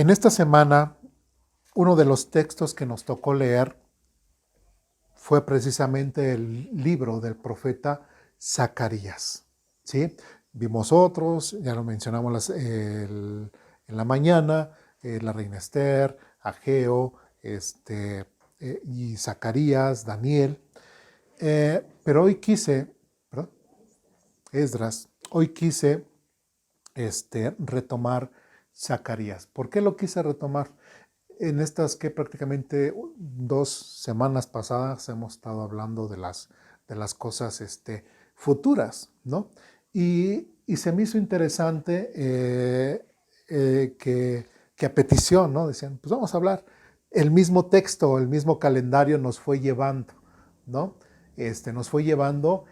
En esta semana, uno de los textos que nos tocó leer fue precisamente el libro del profeta Zacarías. ¿Sí? Vimos otros, ya lo mencionamos en la mañana, la reina Esther, Ageo, y Zacarías, Daniel. Pero hoy quise, ¿perdón? Esdras, hoy quise retomar Zacarías. ¿Por qué lo quise retomar? En estas que prácticamente 2 semanas pasadas hemos estado hablando de las cosas futuras, ¿no? Y se me hizo interesante que a petición, ¿no? Decían, pues vamos a hablar. El mismo texto, el mismo calendario nos fue llevando, ¿no? Nos fue llevando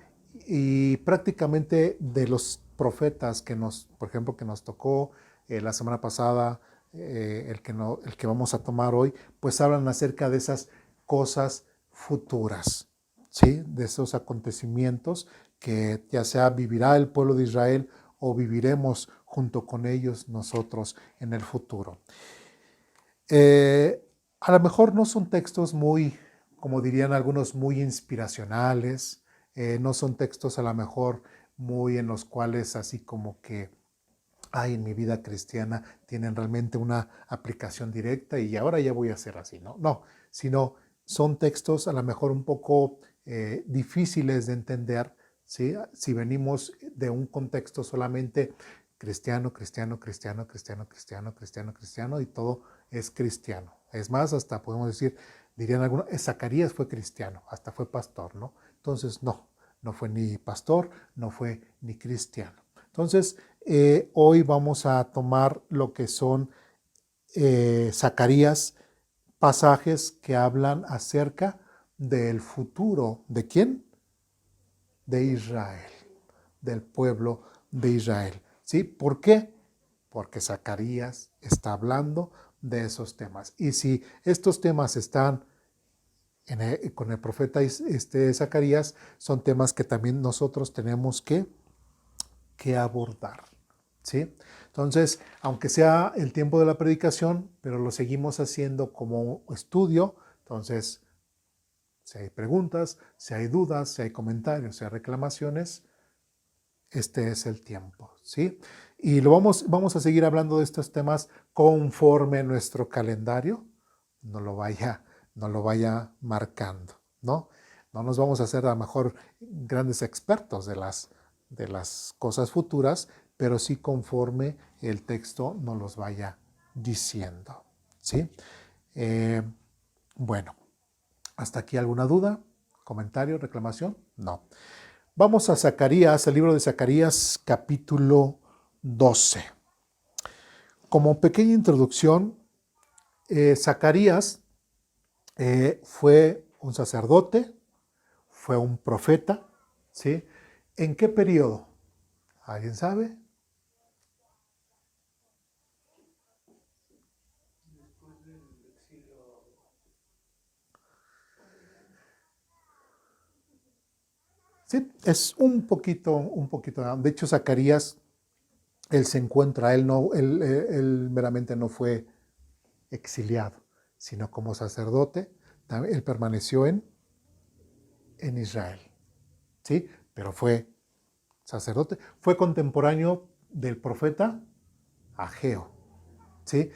y prácticamente de los profetas por ejemplo, que nos tocó la semana pasada, el que vamos a tomar hoy, pues hablan acerca de esas cosas futuras, ¿sí? De esos acontecimientos que ya sea vivirá el pueblo de Israel o viviremos junto con ellos nosotros en el futuro. A lo mejor no son textos muy, como dirían algunos, muy inspiracionales, no son textos a lo mejor muy en los cuales así como que en mi vida cristiana tienen realmente una aplicación directa y ahora ya voy a hacer así, ¿no? No, sino son textos a lo mejor un poco difíciles de entender, ¿sí? Si venimos de un contexto solamente cristiano, cristiano, cristiano, cristiano, cristiano, cristiano, cristiano y todo es cristiano. Es más, hasta podemos decir, dirían algunos, Zacarías fue cristiano, hasta fue pastor, ¿no? Entonces, no fue ni pastor, no fue ni cristiano. Entonces, hoy vamos a tomar lo que son Zacarías, pasajes que hablan acerca del futuro. ¿De quién? De Israel, del pueblo de Israel. ¿Sí? ¿Por qué? Porque Zacarías está hablando de esos temas. Y si estos temas están con el profeta Zacarías, son temas que también nosotros tenemos que abordar. ¿Sí? Entonces, aunque sea el tiempo de la predicación, pero lo seguimos haciendo como estudio, entonces, si hay preguntas, si hay dudas, si hay comentarios, si hay reclamaciones, este es el tiempo, ¿sí? Y vamos a seguir hablando de estos temas conforme nuestro calendario no lo vaya marcando, ¿no? No nos vamos a hacer a lo mejor grandes expertos de las cosas futuras, pero sí conforme el texto nos los vaya diciendo, ¿sí? Bueno, ¿hasta aquí alguna duda, comentario, reclamación? No. Vamos a Zacarías, el libro de Zacarías, capítulo 12. Como pequeña introducción, Zacarías fue un sacerdote, fue un profeta, ¿sí? ¿En qué periodo? ¿Alguien sabe? Sí, es un poquito. De hecho, Zacarías, él se encuentra, él meramente no fue exiliado, sino como sacerdote, él permaneció en Israel, ¿sí? Pero fue sacerdote, fue contemporáneo del profeta Ageo, ¿sí?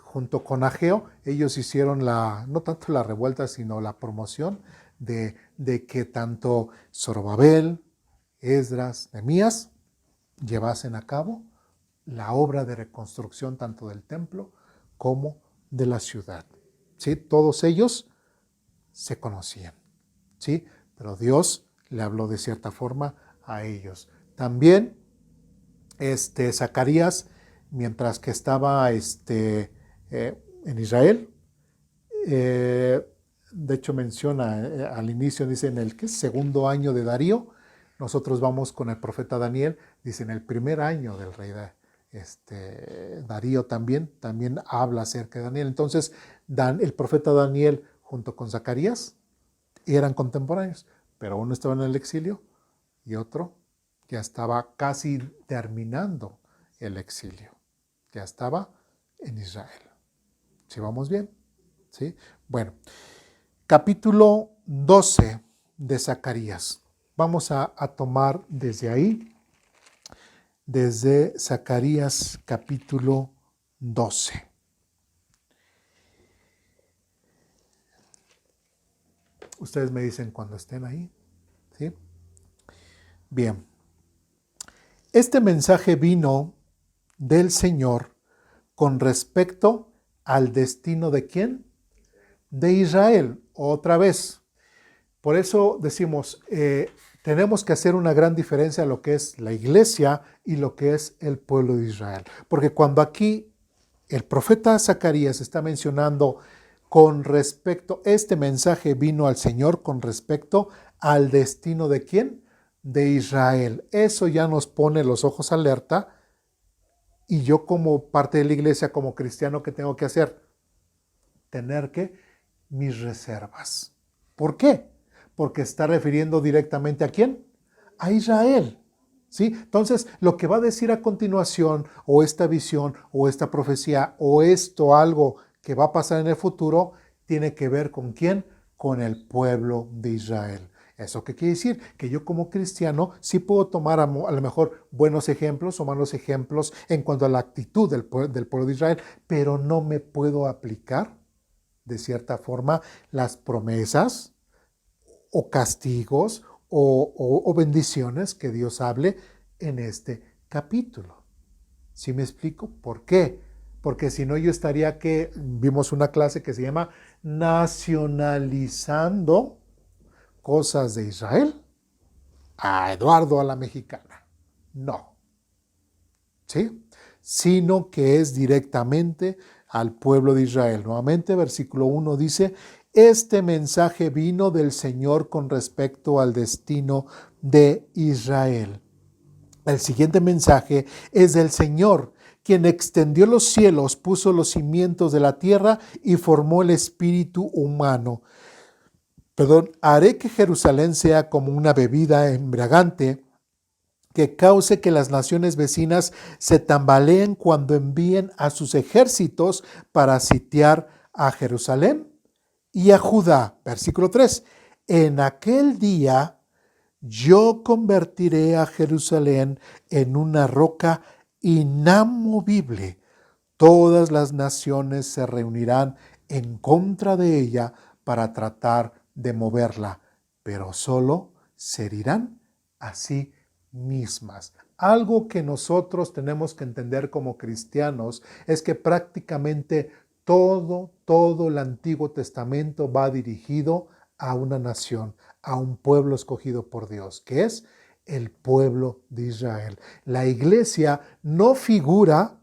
Junto con Ageo, ellos hicieron no tanto la revuelta, sino la promoción de que tanto Zorobabel, Esdras, Nehemías llevasen a cabo la obra de reconstrucción tanto del templo como de la ciudad. ¿Sí? Todos ellos se conocían, ¿sí? Pero Dios le habló de cierta forma a ellos. También Zacarías, mientras que estaba en Israel, de hecho menciona al inicio, dice en el segundo año de Darío, nosotros vamos con el profeta Daniel, dice en el primer año del rey Darío también habla acerca de Daniel. Entonces, el profeta Daniel junto con Zacarías eran contemporáneos, pero uno estaba en el exilio y otro ya estaba casi terminando el exilio, ya estaba en Israel. ¿Sí vamos bien? ¿Sí? Bueno, capítulo 12 de Zacarías. Vamos a tomar desde ahí, desde Zacarías capítulo 12. Ustedes me dicen cuando estén ahí, ¿sí? Bien. Este mensaje vino del Señor con respecto al destino ¿de quién? De Israel, otra vez. Por eso decimos, tenemos que hacer una gran diferencia a lo que es la iglesia y lo que es el pueblo de Israel. Porque cuando aquí el profeta Zacarías está mencionando con respecto, este mensaje vino al Señor con respecto al destino ¿de quién? De Israel. Eso ya nos pone los ojos alerta. Y yo como parte de la iglesia, como cristiano, ¿qué tengo que hacer? Tener que mis reservas. ¿Por qué? Porque está refiriendo directamente ¿a quién? A Israel. ¿Sí? Entonces, lo que va a decir a continuación, o esta visión, o esta profecía, o esto, algo que va a pasar en el futuro, tiene que ver ¿con quién? Con el pueblo de Israel. ¿Eso qué quiere decir? Que yo como cristiano sí puedo tomar a lo mejor buenos ejemplos o malos ejemplos en cuanto a la actitud del pueblo de Israel, pero no me puedo aplicar de cierta forma las promesas o castigos o bendiciones que Dios hable en este capítulo. ¿Sí me explico? ¿Por qué? Porque si no yo estaría que, vimos una clase que se llama nacionalizando cosas de Israel a Eduardo a la mexicana. No. ¿Sí? Sino que es directamente al pueblo de Israel. Nuevamente, versículo 1 dice, este mensaje vino del Señor con respecto al destino de Israel. El siguiente mensaje es del Señor, quien extendió los cielos, puso los cimientos de la tierra y formó el espíritu humano. Haré que Jerusalén sea como una bebida embriagante que cause que las naciones vecinas se tambaleen cuando envíen a sus ejércitos para sitiar a Jerusalén y a Judá. Versículo 3. En aquel día yo convertiré a Jerusalén en una roca inamovible. Todas las naciones se reunirán en contra de ella para tratar de moverla, pero solo se herirán a sí mismas. Algo que nosotros tenemos que entender como cristianos es que prácticamente todo el Antiguo Testamento va dirigido a una nación, a un pueblo escogido por Dios, que es el pueblo de Israel. La iglesia no figura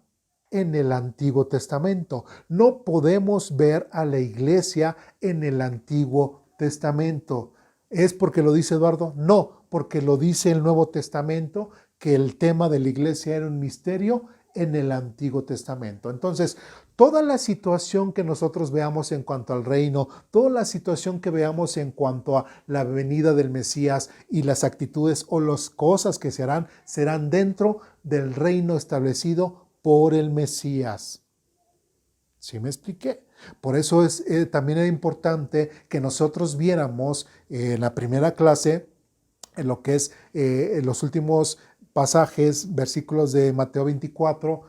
en el Antiguo Testamento. No podemos ver a la iglesia en el Antiguo Testamento. ¿Es porque lo dice Eduardo? No, porque lo dice el Nuevo Testamento, que el tema de la iglesia era un misterio en el Antiguo Testamento. Entonces, toda la situación que nosotros veamos en cuanto al reino, toda la situación que veamos en cuanto a la venida del Mesías y las actitudes o las cosas que se harán, serán dentro del reino establecido por el Mesías. ¿Sí me expliqué? Por eso también era importante que nosotros viéramos en la primera clase, en lo que es los últimos pasajes, versículos de Mateo 24,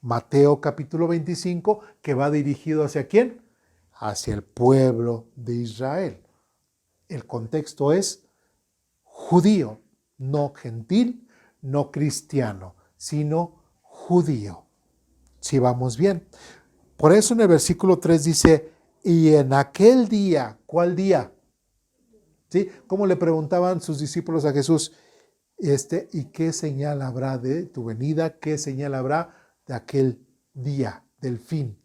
Mateo capítulo 25, que va dirigido ¿hacia quién? Hacia el pueblo de Israel. El contexto es judío, no gentil, no cristiano, sino judío. Si vamos bien. Por eso en el versículo 3 dice, y en aquel día, ¿cuál día? ¿Sí? ¿Cómo le preguntaban sus discípulos a Jesús? ¿Y qué señal habrá de tu venida? ¿Qué señal habrá de aquel día, del fin?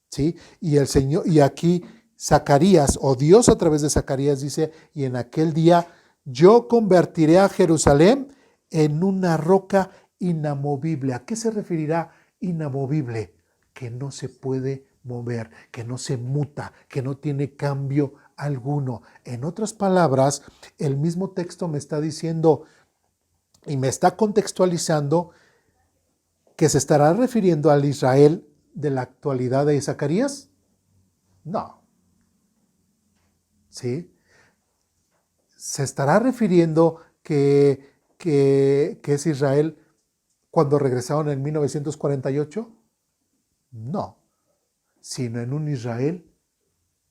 ¿Sí? Y el Señor, y aquí Zacarías, o Dios a través de Zacarías dice, y en aquel día yo convertiré a Jerusalén en una roca inamovible. ¿A qué se referirá inamovible? Que no se puede mover, que no se muta, que no tiene cambio alguno. En otras palabras, el mismo texto me está diciendo y me está contextualizando que se estará refiriendo al Israel de la actualidad de Zacarías. No. ¿Sí? ¿Se estará refiriendo que es Israel cuando regresaron en 1948? No, sino en un Israel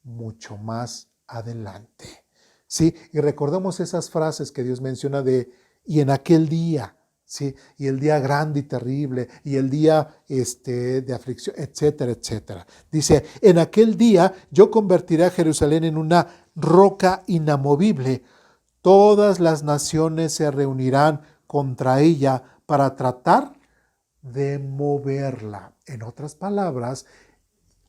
mucho más adelante. ¿Sí? Y recordemos esas frases que Dios menciona de, y en aquel día, ¿sí? Y el día grande y terrible, y el día de aflicción, etcétera, etcétera. Dice, en aquel día yo convertiré a Jerusalén en una roca inamovible. Todas las naciones se reunirán contra ella para tratar de moverla. En otras palabras,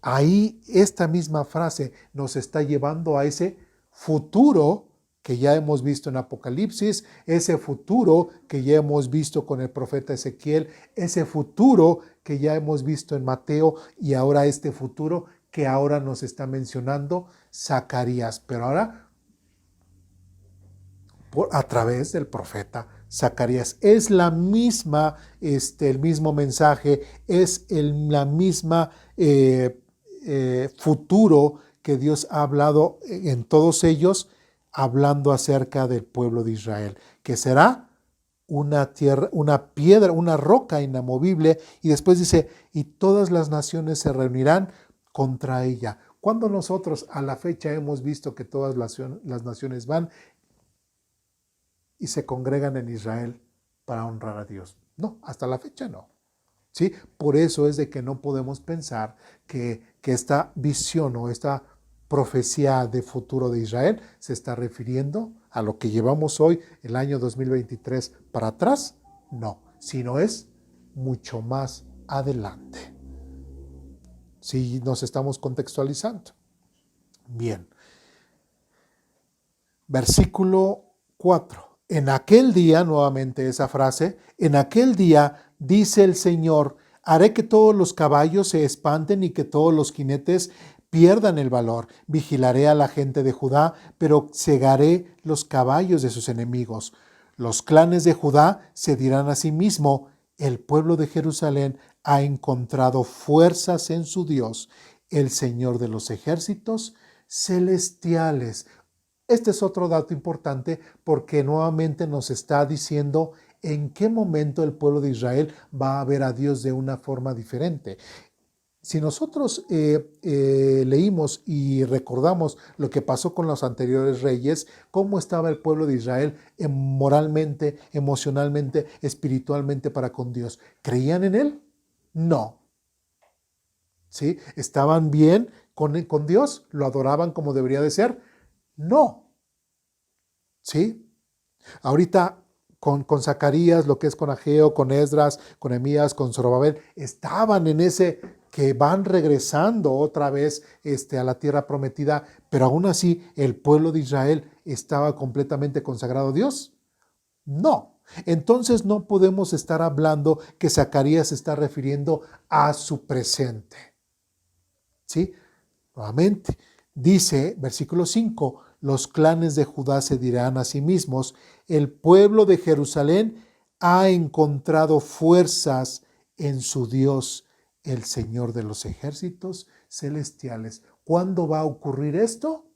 ahí esta misma frase nos está llevando a ese futuro que ya hemos visto en Apocalipsis, ese futuro que ya hemos visto con el profeta Ezequiel, ese futuro que ya hemos visto en Mateo y ahora este futuro que ahora nos está mencionando Zacarías, pero ahora a través del profeta Zacarías. Es la misma, el mismo mensaje, es la misma futuro que Dios ha hablado en todos ellos, hablando acerca del pueblo de Israel, que será una tierra, una piedra, una roca inamovible, y después dice, y todas las naciones se reunirán contra ella. Cuando nosotros a la fecha hemos visto que todas las naciones van y se congregan en Israel para honrar a Dios? No, hasta la fecha no. ¿Sí? Por eso es de que no podemos pensar que esta visión o esta profecía de futuro de Israel se está refiriendo a lo que llevamos hoy, el año 2023 para atrás. No, sino es mucho más adelante. Si nos estamos contextualizando. Bien. Versículo 4. En aquel día, nuevamente esa frase, en aquel día, dice el Señor, haré que todos los caballos se espanten y que todos los jinetes pierdan el valor. Vigilaré a la gente de Judá, pero cegaré los caballos de sus enemigos. Los clanes de Judá se dirán a sí mismo, el pueblo de Jerusalén ha encontrado fuerzas en su Dios, el Señor de los ejércitos celestiales. Este es otro dato importante porque nuevamente nos está diciendo en qué momento el pueblo de Israel va a ver a Dios de una forma diferente. Si nosotros leímos y recordamos lo que pasó con los anteriores reyes, cómo estaba el pueblo de Israel moralmente, emocionalmente, espiritualmente para con Dios, ¿creían en Él? No. ¿Sí? ¿Estaban bien con Dios? ¿Lo adoraban como debería de ser? No. ¿Sí? Ahorita con Zacarías, lo que es con Ageo, con Esdras, con Nehemías, con Zorobabel, estaban en ese que van regresando otra vez a la tierra prometida, pero aún así el pueblo de Israel estaba completamente consagrado a Dios. No. Entonces no podemos estar hablando que Zacarías se está refiriendo a su presente. ¿Sí? Nuevamente, dice, versículo 5, los clanes de Judá se dirán a sí mismos, el pueblo de Jerusalén ha encontrado fuerzas en su Dios, el Señor de los ejércitos celestiales. ¿Cuándo va a ocurrir esto?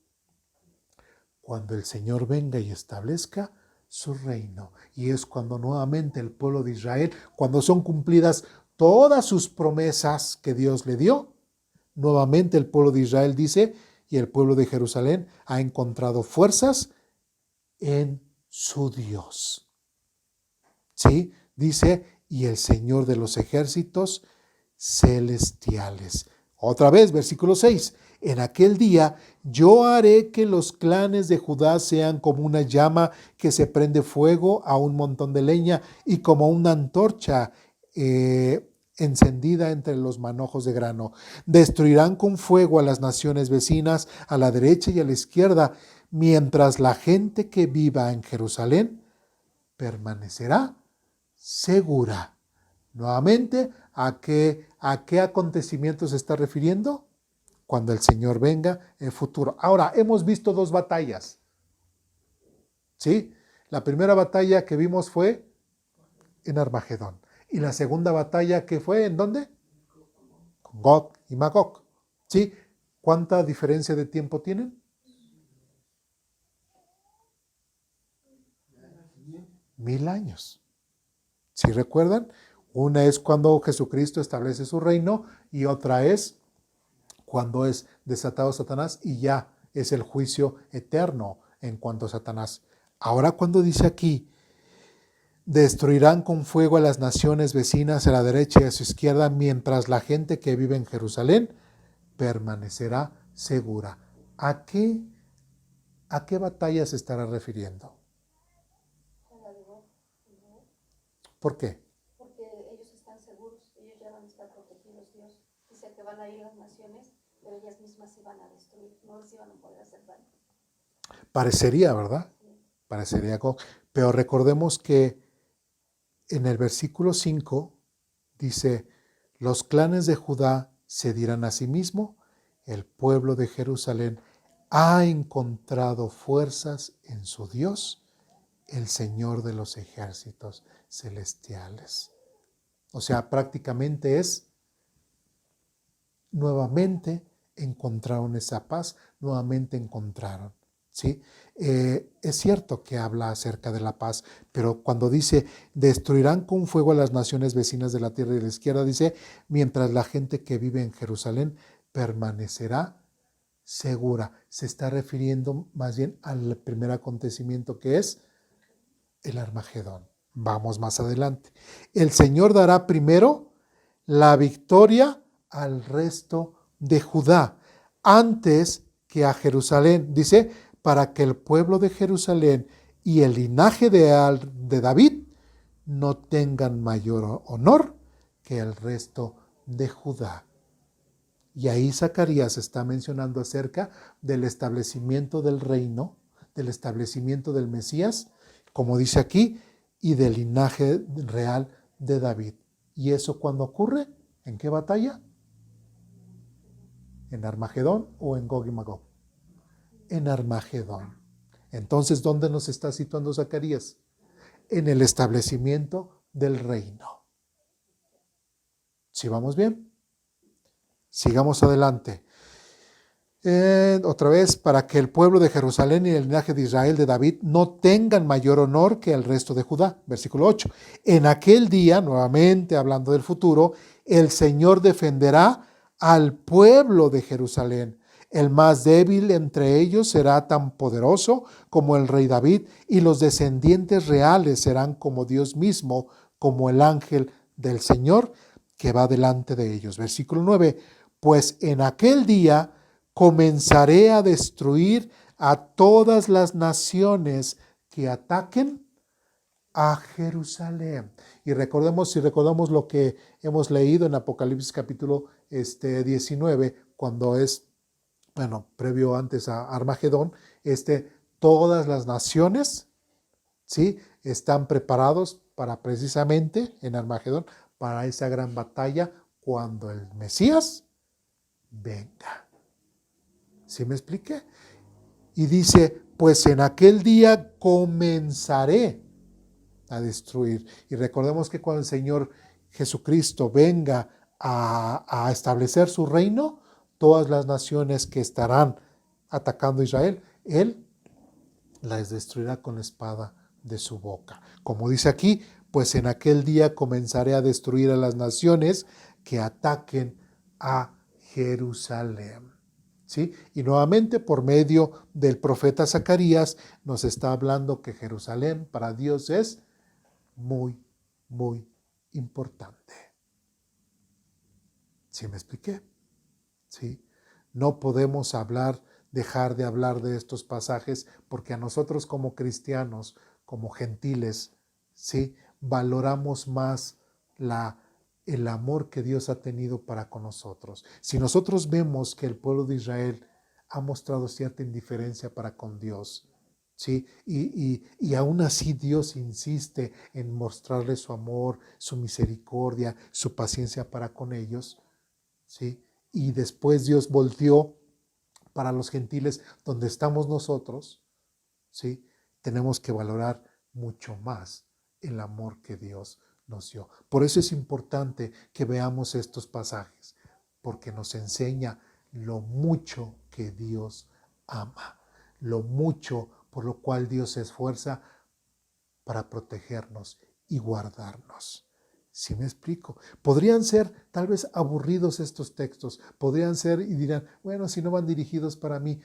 Cuando el Señor venga y establezca su reino. Y es cuando nuevamente el pueblo de Israel, cuando son cumplidas todas sus promesas que Dios le dio, nuevamente el pueblo de Israel dice, y el pueblo de Jerusalén ha encontrado fuerzas en su Dios. ¿Sí? Dice, y el Señor de los ejércitos celestiales. Otra vez, versículo 6. En aquel día yo haré que los clanes de Judá sean como una llama que se prende fuego a un montón de leña y como una antorcha encendida entre los manojos de grano. Destruirán con fuego a las naciones vecinas a la derecha y a la izquierda, mientras la gente que viva en Jerusalén permanecerá segura. Nuevamente, ¿a qué acontecimiento se está refiriendo? Cuando el Señor venga en el futuro. Ahora, hemos visto dos batallas. ¿Sí? La primera batalla que vimos fue en Armagedón. Y la segunda batalla que fue, ¿en dónde? Con Gog y Magog. ¿Sí? ¿Cuánta diferencia de tiempo tienen? 1000 años. ¿Sí recuerdan? Una es cuando Jesucristo establece su reino y otra es cuando es desatado Satanás y ya es el juicio eterno en cuanto a Satanás. Ahora cuando dice aquí, destruirán con fuego a las naciones vecinas a la derecha y a su izquierda, mientras la gente que vive en Jerusalén permanecerá segura. ¿A qué batalla se estará refiriendo? ¿Por qué? Porque ellos están seguros, ellos ya van a estar protegidos, Dios dice que van a ir las naciones, pero ellas mismas se van a destruir, no les iban a poder hacer daño. Parecería, ¿verdad? Sí. Parecería, pero recordemos que en el versículo 5 dice, los clanes de Judá se dirán a sí mismo, el pueblo de Jerusalén ha encontrado fuerzas en su Dios, el Señor de los ejércitos celestiales. O sea, prácticamente es, nuevamente encontraron esa paz, nuevamente encontraron. ¿Sí? Es cierto que habla acerca de la paz, pero cuando dice, destruirán con fuego a las naciones vecinas de la tierra de la izquierda, dice, mientras la gente que vive en Jerusalén permanecerá segura. Se está refiriendo más bien al primer acontecimiento que es el Armagedón. Vamos más adelante. El Señor dará primero la victoria al resto de Judá, antes que a Jerusalén. Dice, para que el pueblo de Jerusalén y el linaje de David no tengan mayor honor que el resto de Judá. Y ahí Zacarías está mencionando acerca del establecimiento del reino, del establecimiento del Mesías, como dice aquí, y del linaje real de David. ¿Y eso cuándo ocurre? ¿En qué batalla? ¿En Armagedón o en Gog y Magog? En Armagedón. Entonces, ¿dónde nos está situando Zacarías? En el establecimiento del reino. ¿Sí vamos bien? Sigamos adelante. Otra vez, para que el pueblo de Jerusalén y el linaje de Israel de David no tengan mayor honor que el resto de Judá. Versículo 8. En aquel día, nuevamente hablando del futuro, el Señor defenderá al pueblo de Jerusalén. El más débil entre ellos será tan poderoso como el rey David, y los descendientes reales serán como Dios mismo, como el ángel del Señor que va delante de ellos. Versículo 9. Pues en aquel día comenzaré a destruir a todas las naciones que ataquen a Jerusalén. Y recordemos, si recordamos lo que hemos leído en Apocalipsis capítulo 19, cuando es, previo antes a Armagedón, todas las naciones, ¿sí?, están preparados para precisamente en Armagedón, para esa gran batalla cuando el Mesías venga. ¿Sí me expliqué? Y dice, pues en aquel día comenzaré a destruir. Y recordemos que cuando el Señor Jesucristo venga a establecer su reino, todas las naciones que estarán atacando a Israel, Él las destruirá con la espada de su boca. Como dice aquí, pues en aquel día comenzaré a destruir a las naciones que ataquen a Jerusalén. ¿Sí? Y nuevamente por medio del profeta Zacarías nos está hablando que Jerusalén para Dios es muy, muy importante. ¿Sí me expliqué? ¿Sí? No podemos dejar de hablar de estos pasajes porque a nosotros como cristianos, como gentiles, ¿sí?, valoramos más el amor que Dios ha tenido para con nosotros. Si nosotros vemos que el pueblo de Israel ha mostrado cierta indiferencia para con Dios, ¿sí?, y aún así Dios insiste en mostrarles su amor, su misericordia, su paciencia para con ellos, ¿sí?, y después Dios volteó para los gentiles donde estamos nosotros, ¿sí?, tenemos que valorar mucho más el amor que Dios nos dio. Por eso es importante que veamos estos pasajes, porque nos enseña lo mucho que Dios ama, lo mucho por lo cual Dios se esfuerza para protegernos y guardarnos. ¿Sí me explico? Podrían ser tal vez aburridos estos textos, podrían ser y dirán, bueno, si no van dirigidos para mí,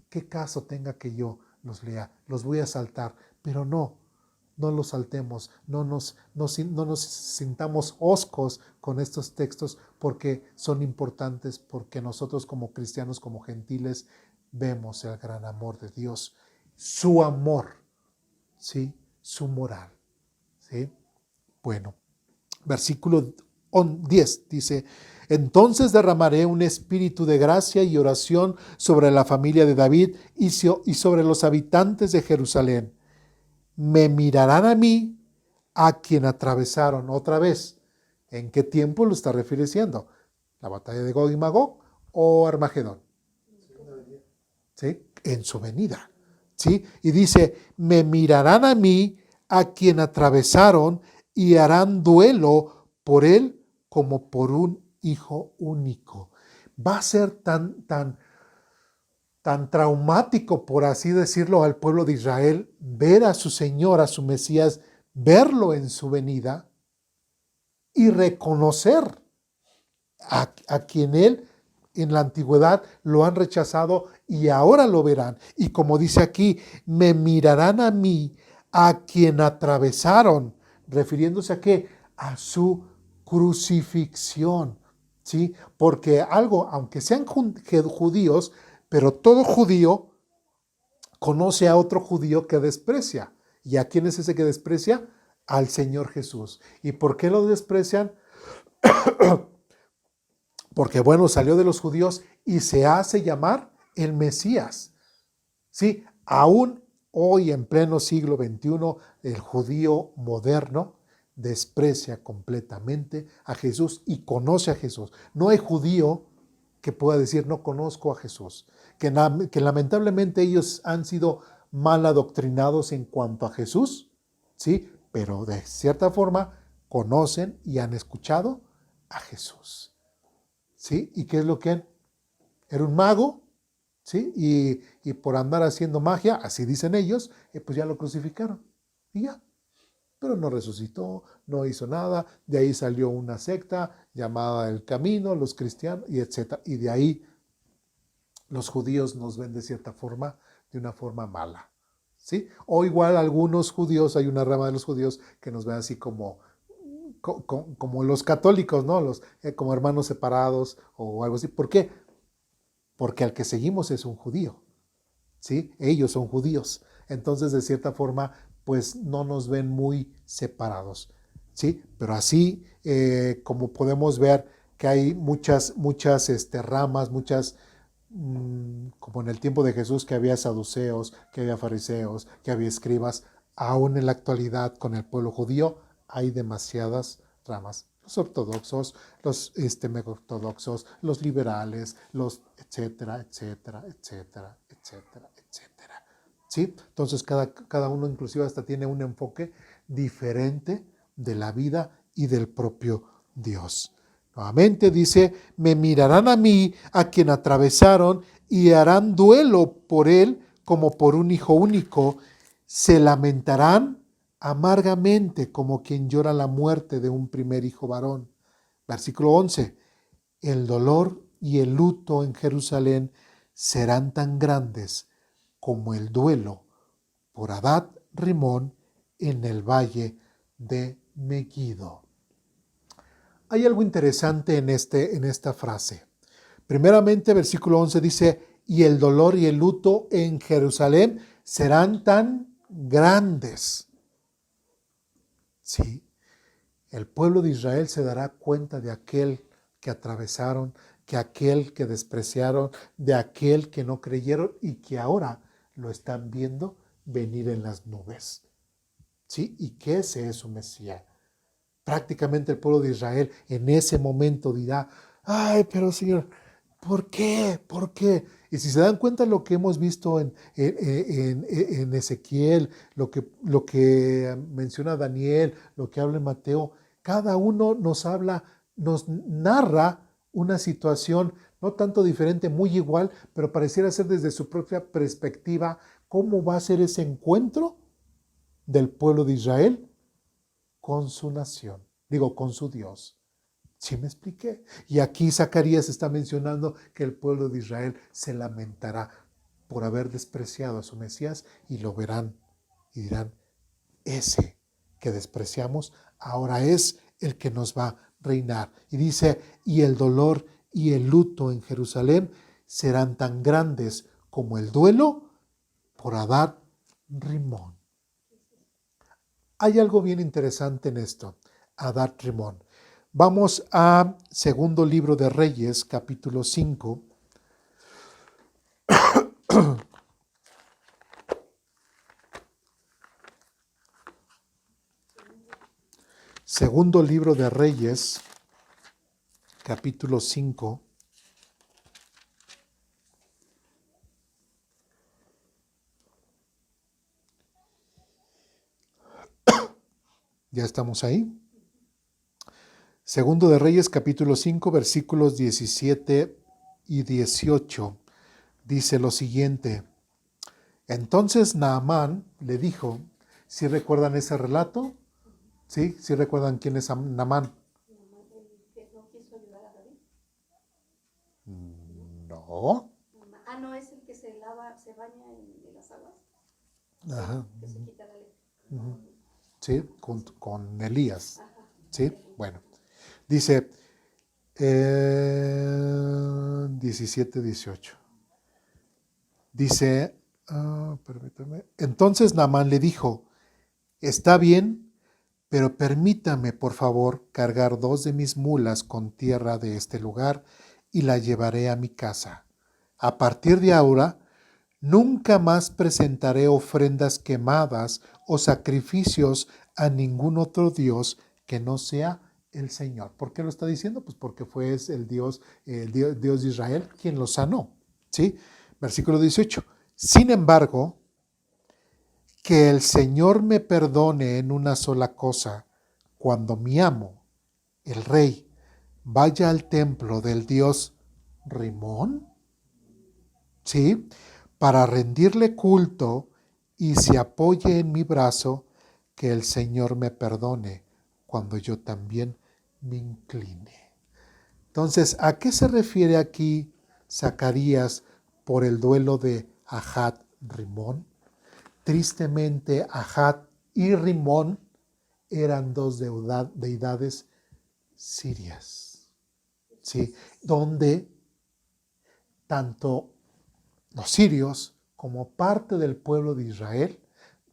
¿qué caso tenga que yo los lea? Los voy a saltar, pero no, no los saltemos, no nos sintamos hoscos con estos textos porque son importantes, porque nosotros como cristianos, como gentiles, vemos el gran amor de Dios, su amor, ¿sí? Su moral, ¿sí? Bueno, versículo 10 dice, entonces derramaré un espíritu de gracia y oración sobre la familia de David y sobre los habitantes de Jerusalén. Me mirarán a mí, a quien atravesaron otra vez. ¿En qué tiempo lo está refiriendo? ¿La batalla de Gog y Magog o Armagedón? ¿Sí? En su venida. ¿Sí? Y dice, me mirarán a mí, a quien atravesaron, y harán duelo por él como por un hijo único. Va a ser tan traumático, por así decirlo, al pueblo de Israel, ver a su Señor, a su Mesías, verlo en su venida y reconocer a quien él en la antigüedad lo han rechazado y ahora lo verán. Y como dice aquí, me mirarán a mí, a quien atravesaron, refiriéndose a qué? A su crucifixión, ¿sí? Porque algo, aunque sean judíos, pero todo judío conoce a otro judío que desprecia. ¿Y a quién es ese que desprecia? Al Señor Jesús. ¿Y por qué lo desprecian? Porque bueno, salió de los judíos y se hace llamar el Mesías. Sí, aún hoy en pleno siglo XXI, el judío moderno desprecia completamente a Jesús y conoce a Jesús. No hay judío que pueda decir no conozco a Jesús, que lamentablemente ellos han sido mal adoctrinados en cuanto a Jesús, ¿sí? Pero de cierta forma conocen y han escuchado a Jesús. ¿Sí? ¿Y qué es lo que era? Un mago, ¿sí? Y por andar haciendo magia, así dicen ellos, pues ya lo crucificaron. Y ya. Pero no resucitó, no hizo nada. De ahí salió una secta llamada El Camino, los cristianos, y etc. Y de ahí los judíos nos ven de cierta forma, de una forma mala. ¿Sí? O igual algunos judíos, hay una rama de los judíos que nos ven así como los católicos, ¿no? Como hermanos separados o algo así. ¿Por qué? Porque al que seguimos es un judío, ¿sí? Ellos son judíos. Entonces, de cierta forma, pues no nos ven muy separados, ¿sí? Pero así, como podemos ver que hay muchas ramas, como en el tiempo de Jesús, que había saduceos, que había fariseos, que había escribas, aún en la actualidad con el pueblo judío, hay demasiadas ramas. Los ortodoxos, los mega-ortodoxos, los liberales, los etcétera, etcétera, etcétera, etcétera, etcétera. ¿Sí? Entonces cada uno inclusive hasta tiene un enfoque diferente de la vida y del propio Dios. Nuevamente dice, me mirarán a mí, a quien atravesaron, y harán duelo por él como por un hijo único. Se lamentarán amargamente como quien llora la muerte de un primer hijo varón. Versículo 11. El dolor y el luto en Jerusalén serán tan grandes como el duelo por Adad Rimón en el valle de Megiddo. Hay algo interesante en esta frase. Primeramente, versículo 11 dice, y el dolor y el luto en Jerusalén serán tan grandes. Sí, el pueblo de Israel se dará cuenta de aquel que atravesaron, que aquel que despreciaron, de aquel que no creyeron y que ahora lo están viendo venir en las nubes. ¿Sí? Y que ese es su Mesías. Prácticamente el pueblo de Israel en ese momento dirá, ay, pero Señor, ¿por qué? ¿Por qué? Y si se dan cuenta lo que hemos visto en Ezequiel, lo que menciona Daniel, lo que habla en Mateo, cada uno nos habla, nos narra una situación no tanto diferente, muy igual, pero pareciera ser desde su propia perspectiva, cómo va a ser ese encuentro del pueblo de Israel con su nación, digo, con su Dios. ¿Sí me expliqué? Y aquí Zacarías está mencionando que el pueblo de Israel se lamentará por haber despreciado a su Mesías y lo verán y dirán, ese que despreciamos ahora es el que nos va a reinar. Y dice, y el dolor y el luto en Jerusalén serán tan grandes como el duelo por Adad Rimón. Hay algo bien interesante en esto, Adad Rimón. Vamos a segundo libro de Reyes, capítulo 5. Segundo libro de Reyes, capítulo 5. ¿Ya estamos ahí? Segundo de Reyes, capítulo 5, versículos 17 y 18. Dice lo siguiente. Entonces Naamán le dijo, ¿sí recuerdan ese relato? ¿Sí? ¿Sí recuerdan quién es Naamán? El que no quiso ayudar a David. No. No es el que se baña en las aguas. Ajá. Que se quita la lepra. Sí, con Elías. Ajá. Sí, bueno. Dice 17, 18. Dice, permítame. Entonces Naamán le dijo, está bien, pero permítame, por favor, cargar 2 de mis mulas con tierra de este lugar y la llevaré a mi casa. A partir de ahora, nunca más presentaré ofrendas quemadas o sacrificios a ningún otro Dios que no sea el Señor. ¿Por qué lo está diciendo? Pues porque fue el Dios de Israel quien lo sanó. ¿Sí? Versículo 18. Sin embargo, que el Señor me perdone en una sola cosa, cuando mi amo, el rey, vaya al templo del dios Rimón, ¿sí? Para rendirle culto y se apoye en mi brazo, que el Señor me perdone cuando yo también me incline. Entonces, ¿a qué se refiere aquí Zacarías por el duelo de Adad Rimón? Tristemente, Adad y Rimón eran 2 deidades sirias, ¿sí? Donde tanto los sirios como parte del pueblo de Israel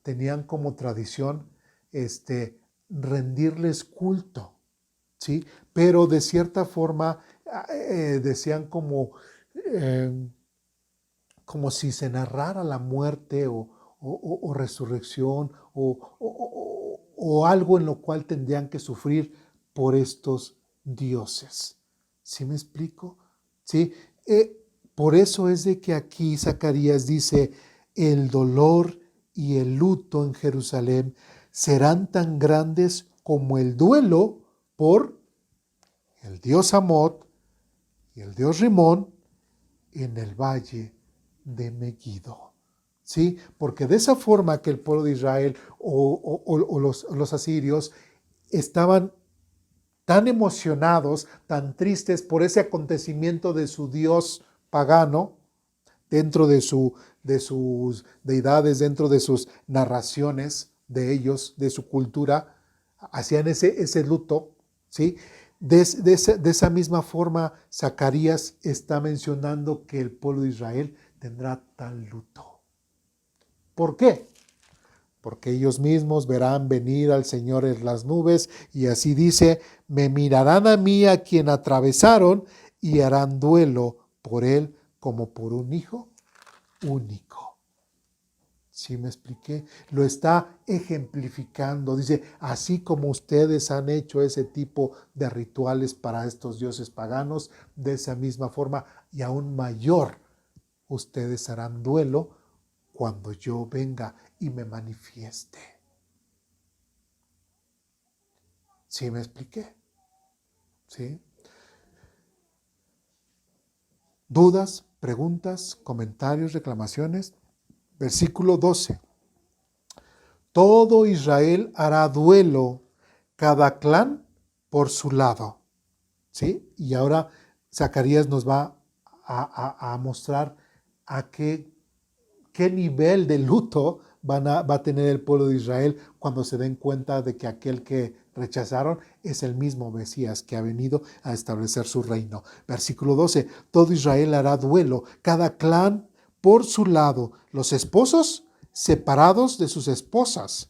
tenían como tradición rendirles culto, ¿sí? Pero de cierta forma decían como si se narrara la muerte o resurrección o algo en lo cual tendrían que sufrir por estos dioses. ¿Sí me explico? ¿Sí? Por eso es de que aquí Zacarías dice, el dolor y el luto en Jerusalén serán tan grandes como el duelo por el dios Amot y el dios Rimón en el valle de Megiddo. ¿Sí? Porque de esa forma que el pueblo de Israel o los asirios estaban tan emocionados, tan tristes por ese acontecimiento de su dios pagano, dentro de sus deidades, dentro de sus narraciones de ellos, de su cultura, hacían ese luto, ¿sí? De esa misma forma, Zacarías está mencionando que el pueblo de Israel tendrá tal luto. ¿Por qué? Porque ellos mismos verán venir al Señor en las nubes, y así dice, me mirarán a mí a quien atravesaron y harán duelo por él como por un hijo único. ¿Sí me expliqué? Lo está ejemplificando. Dice, así como ustedes han hecho ese tipo de rituales para estos dioses paganos, de esa misma forma y aún mayor, ustedes harán duelo cuando yo venga y me manifieste. ¿Sí me expliqué? ¿Sí? ¿Dudas, preguntas, comentarios, reclamaciones? Versículo 12. Todo Israel hará duelo, cada clan por su lado. ¿Sí? Y ahora Zacarías nos va a mostrar a qué nivel de luto va a tener el pueblo de Israel cuando se den cuenta de que aquel que rechazaron es el mismo Mesías que ha venido a establecer su reino. Versículo 12, todo Israel hará duelo, cada clan por su lado, los esposos separados de sus esposas.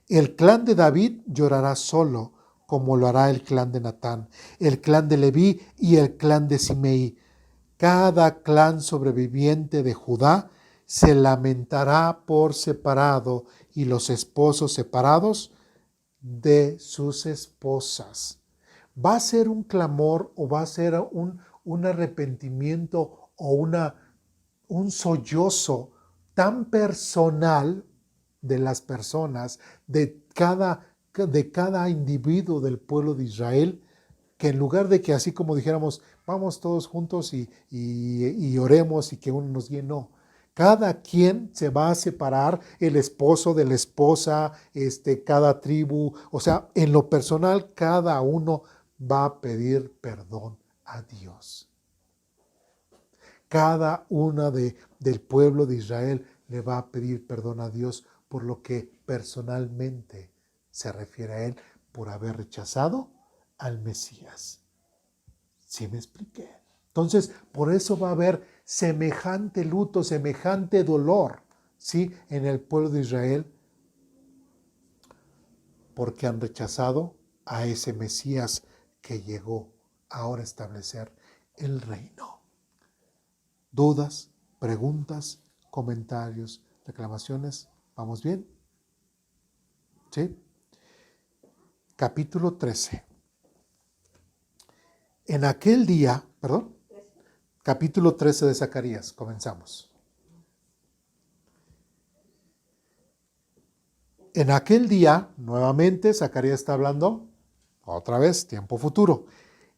El clan de David llorará solo, como lo hará el clan de Natán, el clan de Leví y el clan de Simei. Cada clan sobreviviente de Judá se lamentará por separado y los esposos separados de sus esposas. Va a ser un clamor o va a ser un arrepentimiento o un sollozo tan personal de las personas, de cada individuo del pueblo de Israel, que en lugar de que así como dijéramos, vamos todos juntos y oremos y que uno nos guíe, no. Cada quien se va a separar, el esposo de la esposa, cada tribu, o sea, en lo personal cada uno va a pedir perdón a Dios. Cada una del pueblo de Israel le va a pedir perdón a Dios por lo que personalmente se refiere a él por haber rechazado al Mesías. ¿Sí me expliqué? Entonces, por eso va a haber semejante luto, semejante dolor, ¿sí? En el pueblo de Israel, porque han rechazado a ese Mesías que llegó ahora a establecer el reino. ¿Dudas, preguntas, comentarios, reclamaciones? ¿Vamos bien? ¿Sí? Capítulo 13. En aquel día, capítulo 13 de Zacarías, comenzamos. En aquel día, nuevamente, Zacarías está hablando, otra vez, tiempo futuro.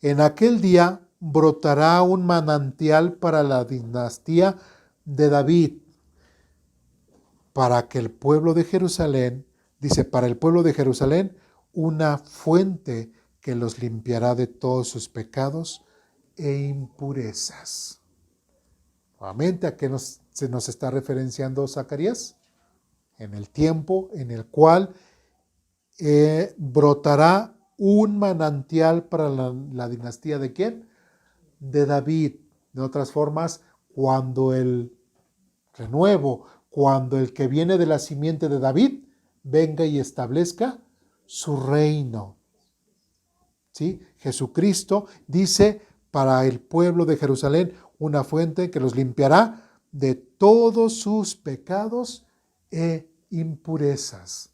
En aquel día brotará un manantial para la dinastía de David, para que el pueblo de Jerusalén, dice, para el pueblo de Jerusalén, una fuente que los limpiará de todos sus pecados e impurezas. Nuevamente, ¿a qué se nos está referenciando Zacarías? En el tiempo en el cual brotará un manantial para la dinastía ¿de quién? De David. De otras formas, cuando el renuevo, cuando el que viene de la simiente de David venga y establezca su reino. ¿Sí? Jesucristo dice para el pueblo de Jerusalén una fuente que los limpiará de todos sus pecados e impurezas.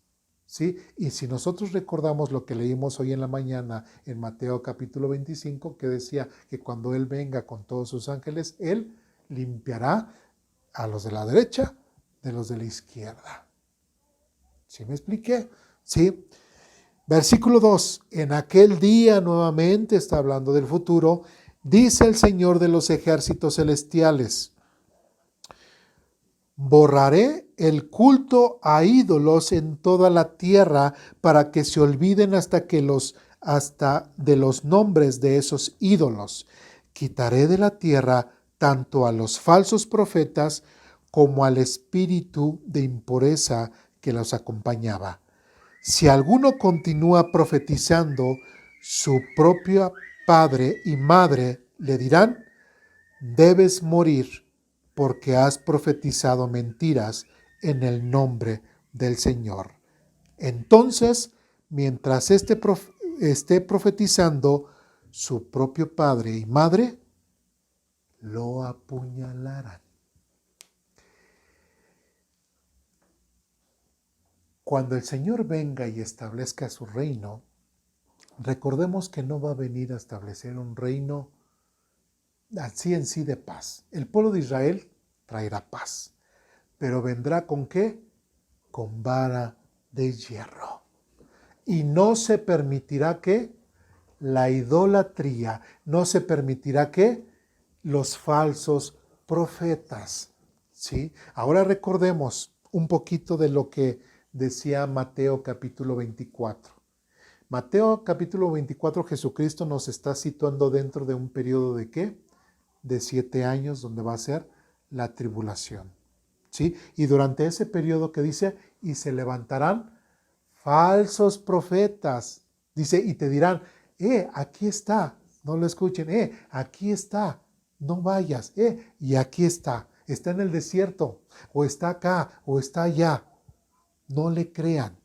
¿Sí? Y si nosotros recordamos lo que leímos hoy en la mañana en Mateo capítulo 25, que decía que cuando Él venga con todos sus ángeles, Él limpiará a los de la derecha de los de la izquierda. ¿Sí me expliqué? Sí. Versículo 2. En aquel día, nuevamente está hablando del futuro, dice el Señor de los ejércitos celestiales: borraré el culto a ídolos en toda la tierra para que se olviden hasta de los nombres de esos ídolos. Quitaré de la tierra tanto a los falsos profetas como al espíritu de impureza que los acompañaba. Si alguno continúa profetizando, su propio padre y madre le dirán: debes morir, porque has profetizado mentiras en el nombre del Señor. Entonces, mientras esté profetizando, su propio padre y madre lo apuñalarán. Cuando el Señor venga y establezca su reino, recordemos que no va a venir a establecer un reino así en sí de paz. El pueblo de Israel traerá paz, pero vendrá ¿con qué? Con vara de hierro. Y no se permitirá que la idolatría, no se permitirá que los falsos profetas. ¿Sí? Ahora recordemos un poquito de lo que decía Mateo capítulo 24. Mateo capítulo 24, Jesucristo nos está situando dentro de un periodo de ¿qué? De 7 años, donde va a ser la tribulación. ¿Sí? Y durante ese periodo que dice, y se levantarán falsos profetas. Dice, y te dirán, aquí está. No lo escuchen, aquí está. No vayas, y aquí está. Está en el desierto, o está acá, o está allá. No le crean.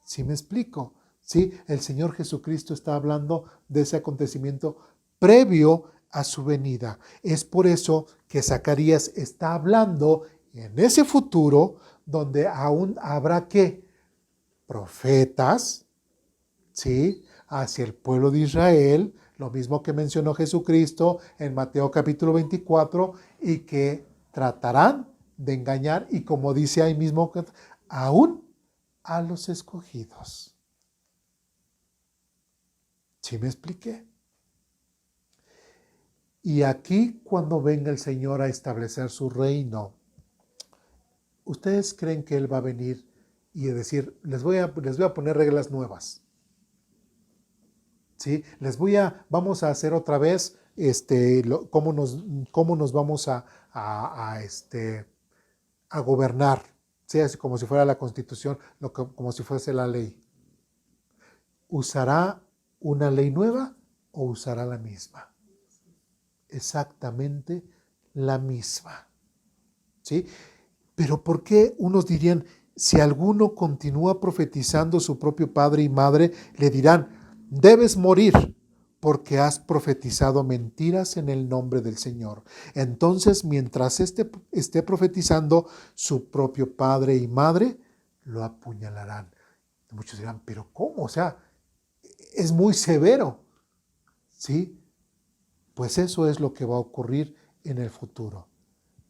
¿Sí me explico? ¿Sí? El Señor Jesucristo está hablando de ese acontecimiento previo a su venida. Es por eso que Zacarías está hablando en ese futuro donde aún habrá ¿qué? Profetas, ¿sí? Hacia el pueblo de Israel, lo mismo que mencionó Jesucristo en Mateo capítulo 24, y que tratarán de engañar, y como dice ahí mismo, aún a los escogidos. ¿Sí me expliqué? Y aquí, cuando venga el Señor a establecer su reino, ¿ustedes creen que Él va a venir y a decir, les voy a poner reglas nuevas? ¿Sí? Vamos a hacer otra vez cómo nos vamos a gobernar, ¿sí? Así como si fuera la Constitución, como si fuese la ley. ¿Usará una ley nueva o usará la misma? Exactamente la misma. ¿Sí? Pero ¿por qué unos dirían, si alguno continúa profetizando su propio padre y madre, le dirán, debes morir porque has profetizado mentiras en el nombre del Señor? Entonces, mientras esté profetizando, su propio padre y madre lo apuñalarán. Muchos dirán, pero ¿cómo? O sea, es muy severo. ¿Sí? Pues eso es lo que va a ocurrir en el futuro.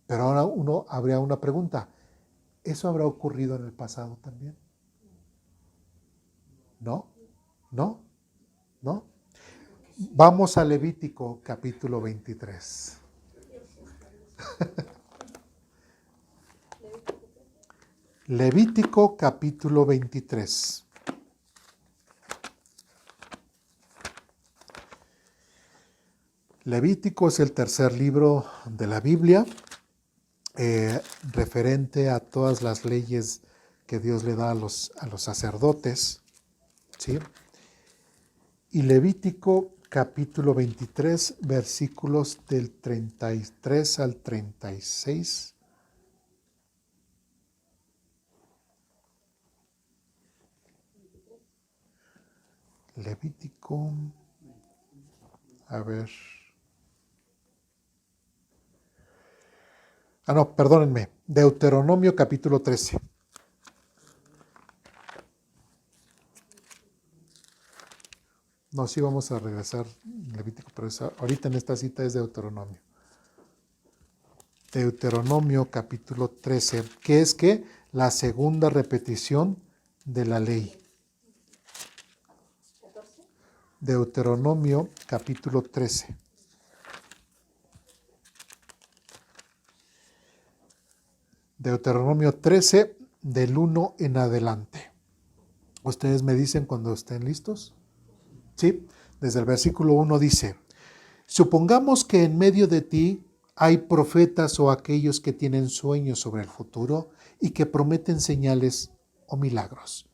Pero ahora habría una pregunta. ¿Eso habrá ocurrido en el pasado también? ¿No? ¿No? ¿No? Vamos a Levítico capítulo 23. Levítico capítulo 23. Levítico es el tercer libro de la Biblia, referente a todas las leyes que Dios le da a los sacerdotes, ¿sí? Y Levítico capítulo 23, versículos del 33 al 36. Levítico, a ver. No, perdónenme. Deuteronomio capítulo 13. No, sí vamos a regresar Levítico, pero ahorita en esta cita es Deuteronomio. Deuteronomio capítulo 13, que es que la segunda repetición de la ley. Deuteronomio capítulo 13. Deuteronomio 13, del 1 en adelante. ¿Ustedes me dicen cuando estén listos? Sí, desde el versículo 1 dice, supongamos que en medio de ti hay profetas o aquellos que tienen sueños sobre el futuro y que prometen señales o milagros.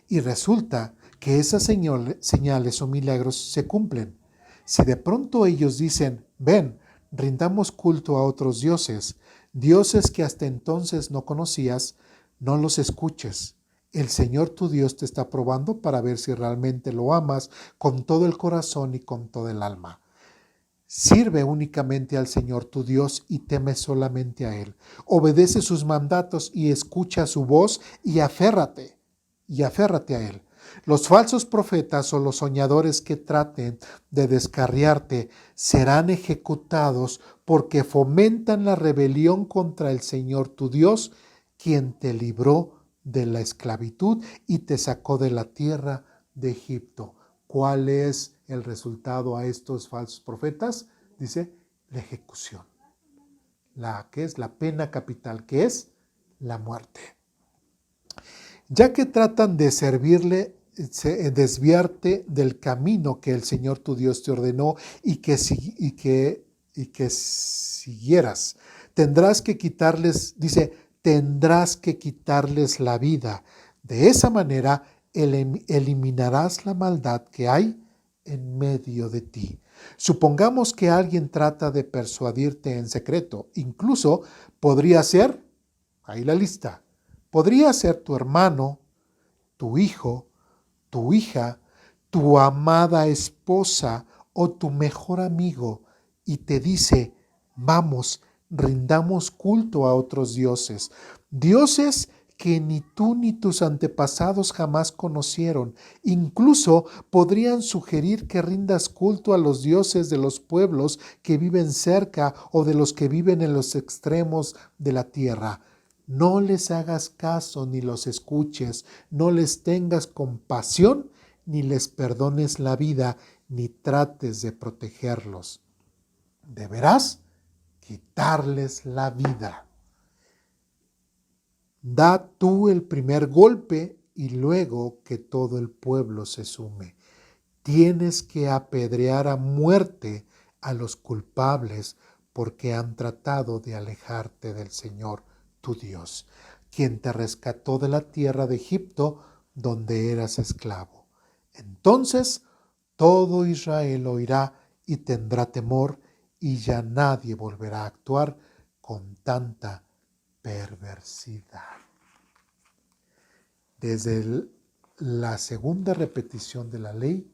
Y resulta que esas señales o milagros se cumplen. Si de pronto ellos dicen, ven, rindamos culto a otros dioses, dioses que hasta entonces no conocías, no los escuches. El Señor tu Dios te está probando para ver si realmente lo amas con todo el corazón y con todo el alma. Sirve únicamente al Señor tu Dios y teme solamente a Él. Obedece sus mandatos y escucha su voz y aférrate a Él. Los falsos profetas o los soñadores que traten de descarriarte serán ejecutados porque fomentan la rebelión contra el Señor tu Dios, quien te libró de la esclavitud y te sacó de la tierra de Egipto. ¿Cuál es el resultado a estos falsos profetas? Dice la ejecución. Que es la pena capital, que es la muerte. Ya que tratan de servirle, desviarte del camino que el Señor tu Dios te ordenó y que siguieras, tendrás que quitarles, dice, tendrás que quitarles la vida. De esa manera eliminarás la maldad que hay en medio de ti. Supongamos que alguien trata de persuadirte en secreto. Incluso podría ser, ahí la lista, podría ser tu hermano, tu hijo, tu hija, tu amada esposa o tu mejor amigo y te dice, vamos, rindamos culto a otros dioses, dioses que ni tú ni tus antepasados jamás conocieron. Incluso podrían sugerir que rindas culto a los dioses de los pueblos que viven cerca o de los que viven en los extremos de la tierra. No les hagas caso ni los escuches, no les tengas compasión ni les perdones la vida, ni trates de protegerlos. Deberás quitarles la vida. Da tú el primer golpe y luego que todo el pueblo se sume. Tienes que apedrear a muerte a los culpables porque han tratado de alejarte del Señor tu Dios, quien te rescató de la tierra de Egipto donde eras esclavo. Entonces todo Israel oirá y tendrá temor y ya nadie volverá a actuar con tanta perversidad. Desde la segunda repetición de la ley,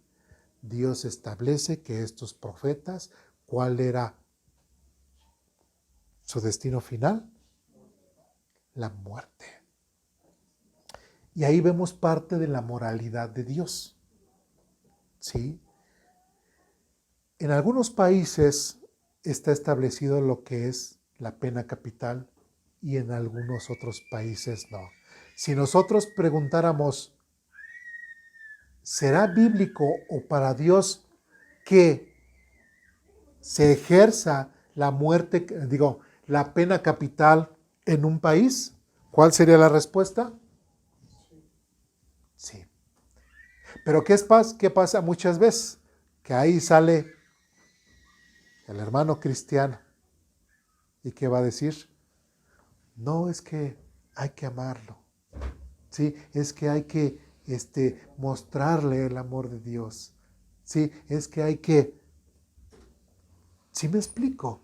Dios establece que estos profetas, ¿cuál era su destino final? La muerte. Y ahí vemos parte de la moralidad de Dios. ¿Sí? En algunos países está establecido lo que es la pena capital y en algunos otros países no. Si nosotros preguntáramos, ¿será bíblico o para Dios que se ejerza la muerte, la pena capital en un país? ¿Cuál sería la respuesta? Sí. Pero ¿qué pasa muchas veces? Que ahí sale el hermano cristiano. ¿Y qué va a decir? No, es que hay que amarlo. Sí, es que hay que mostrarle el amor de Dios. Sí, es que hay que... ¿Sí me explico?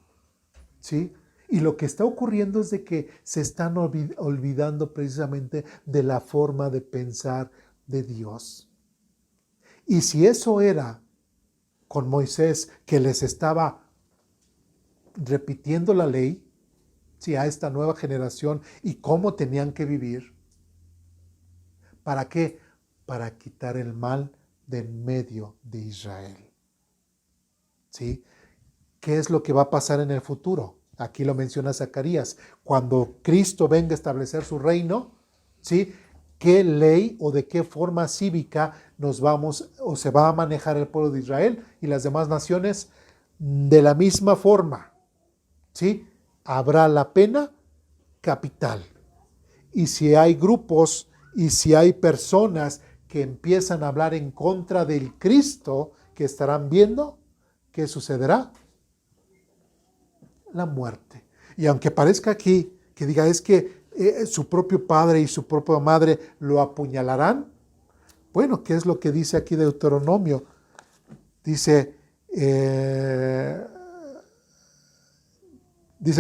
¿Sí? Y lo que está ocurriendo es de que se están olvidando precisamente de la forma de pensar de Dios. Y si eso era con Moisés, que les estaba repitiendo la ley, sí, a esta nueva generación y cómo tenían que vivir, ¿para qué? Para quitar el mal de en medio de Israel. ¿Sí? ¿Qué es lo que va a pasar en el futuro? Aquí lo menciona Zacarías. Cuando Cristo venga a establecer su reino, ¿sí? ¿Qué ley o de qué forma cívica se va a manejar el pueblo de Israel y las demás naciones? De la misma forma, ¿sí? Habrá la pena capital. Y si hay grupos y si hay personas que empiezan a hablar en contra del Cristo que estarán viendo, ¿qué sucederá? La muerte. Y aunque parezca aquí que diga es que su propio padre y su propia madre lo apuñalarán, bueno, ¿qué es lo que dice aquí Deuteronomio? Dice,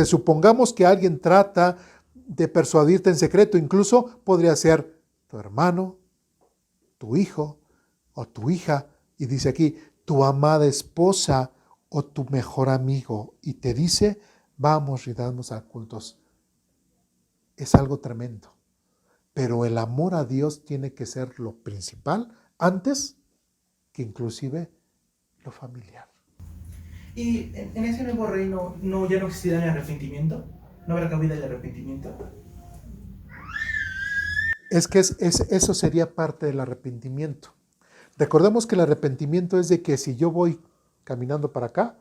supongamos que alguien trata de persuadirte en secreto, incluso podría ser tu hermano, tu hijo o tu hija, y dice aquí, tu amada esposa o tu mejor amigo, y te dice, vamos y damos a cultos. Es algo tremendo. Pero el amor a Dios tiene que ser lo principal antes que inclusive lo familiar. Y en ese nuevo reino ya no existirá el arrepentimiento, no habrá cabida el arrepentimiento. Es que eso sería parte del arrepentimiento. Recordemos que el arrepentimiento es de que si yo voy caminando para acá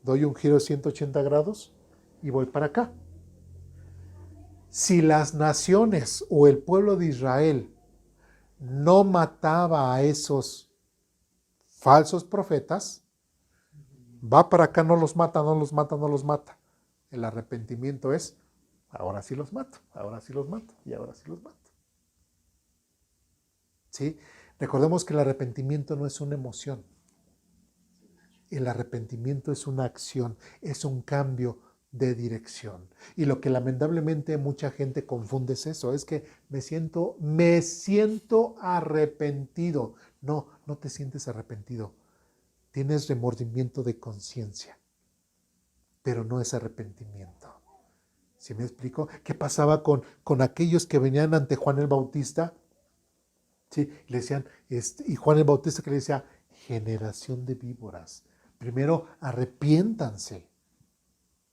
doy un giro de 180 grados y voy para acá. Si las naciones o el pueblo de Israel no mataba a esos falsos profetas, va para acá, no los mata, no los mata, no los mata. El arrepentimiento es, ahora sí los mato, ahora sí los mato y ahora sí los mato. ¿Sí? Recordemos que el arrepentimiento no es una emoción. El arrepentimiento es una acción, es un cambio de dirección. Y lo que lamentablemente mucha gente confunde es eso, es que me siento arrepentido. No, no te sientes arrepentido. Tienes remordimiento de conciencia, pero no es arrepentimiento. ¿Sí me explico? ¿Qué pasaba con aquellos que venían ante Juan el Bautista? Sí, le decían, y Juan el Bautista que le decía, generación de víboras. Primero arrepiéntanse.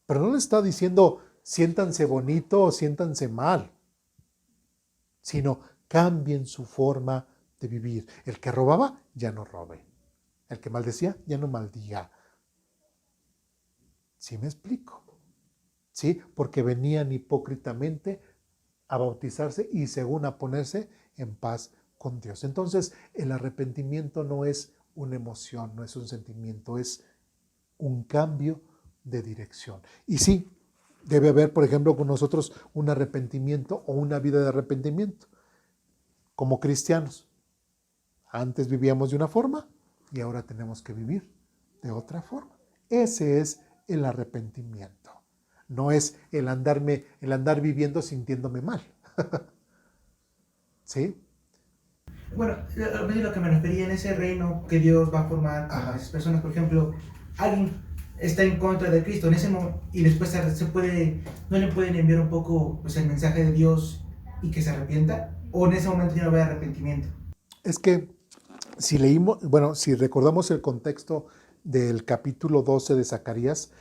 Pero no le está diciendo siéntanse bonito o siéntanse mal, sino cambien su forma de vivir. El que robaba, ya no robe. El que maldecía, ya no maldiga. ¿Sí me explico? ¿Sí? Porque venían hipócritamente a bautizarse y según a ponerse en paz con Dios. Entonces, el arrepentimiento no es una emoción, no es un sentimiento, es un cambio de dirección. Y sí, debe haber, por ejemplo, con nosotros un arrepentimiento o una vida de arrepentimiento. Como cristianos, antes vivíamos de una forma y ahora tenemos que vivir de otra forma. Ese es el arrepentimiento. No es el andar viviendo sintiéndome mal. ¿Sí? Bueno, lo que me refería en ese reino que Dios va a formar a las personas, por ejemplo, alguien está en contra de Cristo en ese momento y después no le pueden enviar un poco pues, el mensaje de Dios y que se arrepienta, o en ese momento ya no va a haber arrepentimiento. Es que si recordamos el contexto del capítulo 12 de Zacarías,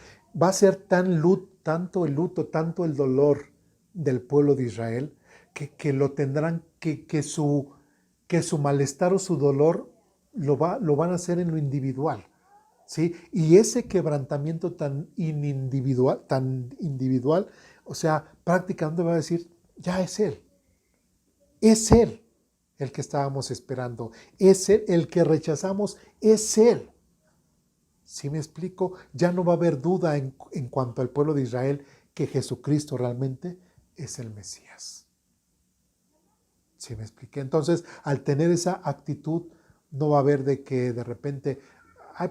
va a ser tanto el luto, tanto el dolor del pueblo de Israel, que lo tendrán, que su malestar o su dolor lo van a hacer en lo individual. ¿Sí? Y ese quebrantamiento tan individual, o sea, prácticamente va a decir, ya es Él el que estábamos esperando, es Él el que rechazamos, es Él. ¿Sí me explico? Ya no va a haber duda en cuanto al pueblo de Israel que Jesucristo realmente es el Mesías. ¿Sí me expliqué? Entonces, al tener esa actitud, no va a haber de que de repente,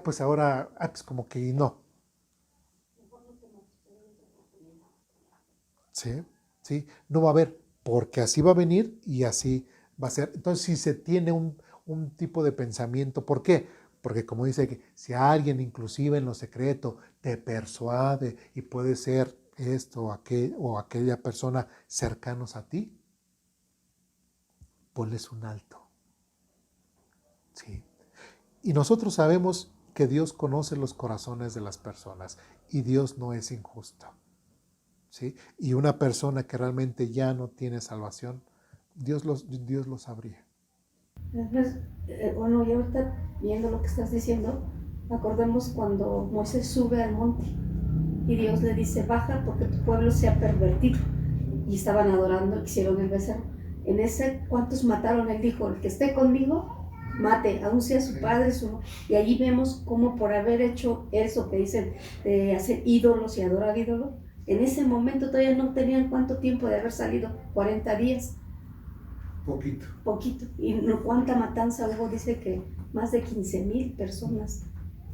pues ahora, pues como que no. ¿Sí? ¿Sí? No va a haber, porque así va a venir y así va a ser. Entonces, si se tiene un tipo de pensamiento, ¿por qué? Porque como dice que si alguien inclusive en lo secreto te persuade y puede ser esto o aquella persona cercanos a ti, ponles un alto. ¿Sí? Y nosotros sabemos que Dios conoce los corazones de las personas y Dios no es injusto. ¿Sí? Y una persona que realmente ya no tiene salvación, Dios lo sabría. Entonces, bueno, y ahorita viendo lo que estás diciendo, acordemos cuando Moisés sube al monte y Dios le dice, baja porque tu pueblo se ha pervertido. Y estaban adorando, hicieron el becerro. En ese, ¿cuántos mataron? Él dijo, el que esté conmigo, mate, aun sea su padre, y allí vemos cómo por haber hecho eso que dicen de hacer ídolos y adorar ídolos, en ese momento todavía no tenían cuánto tiempo de haber salido, 40 días. Poquito. Y cuánta matanza hubo, dice que más de 15,000 personas.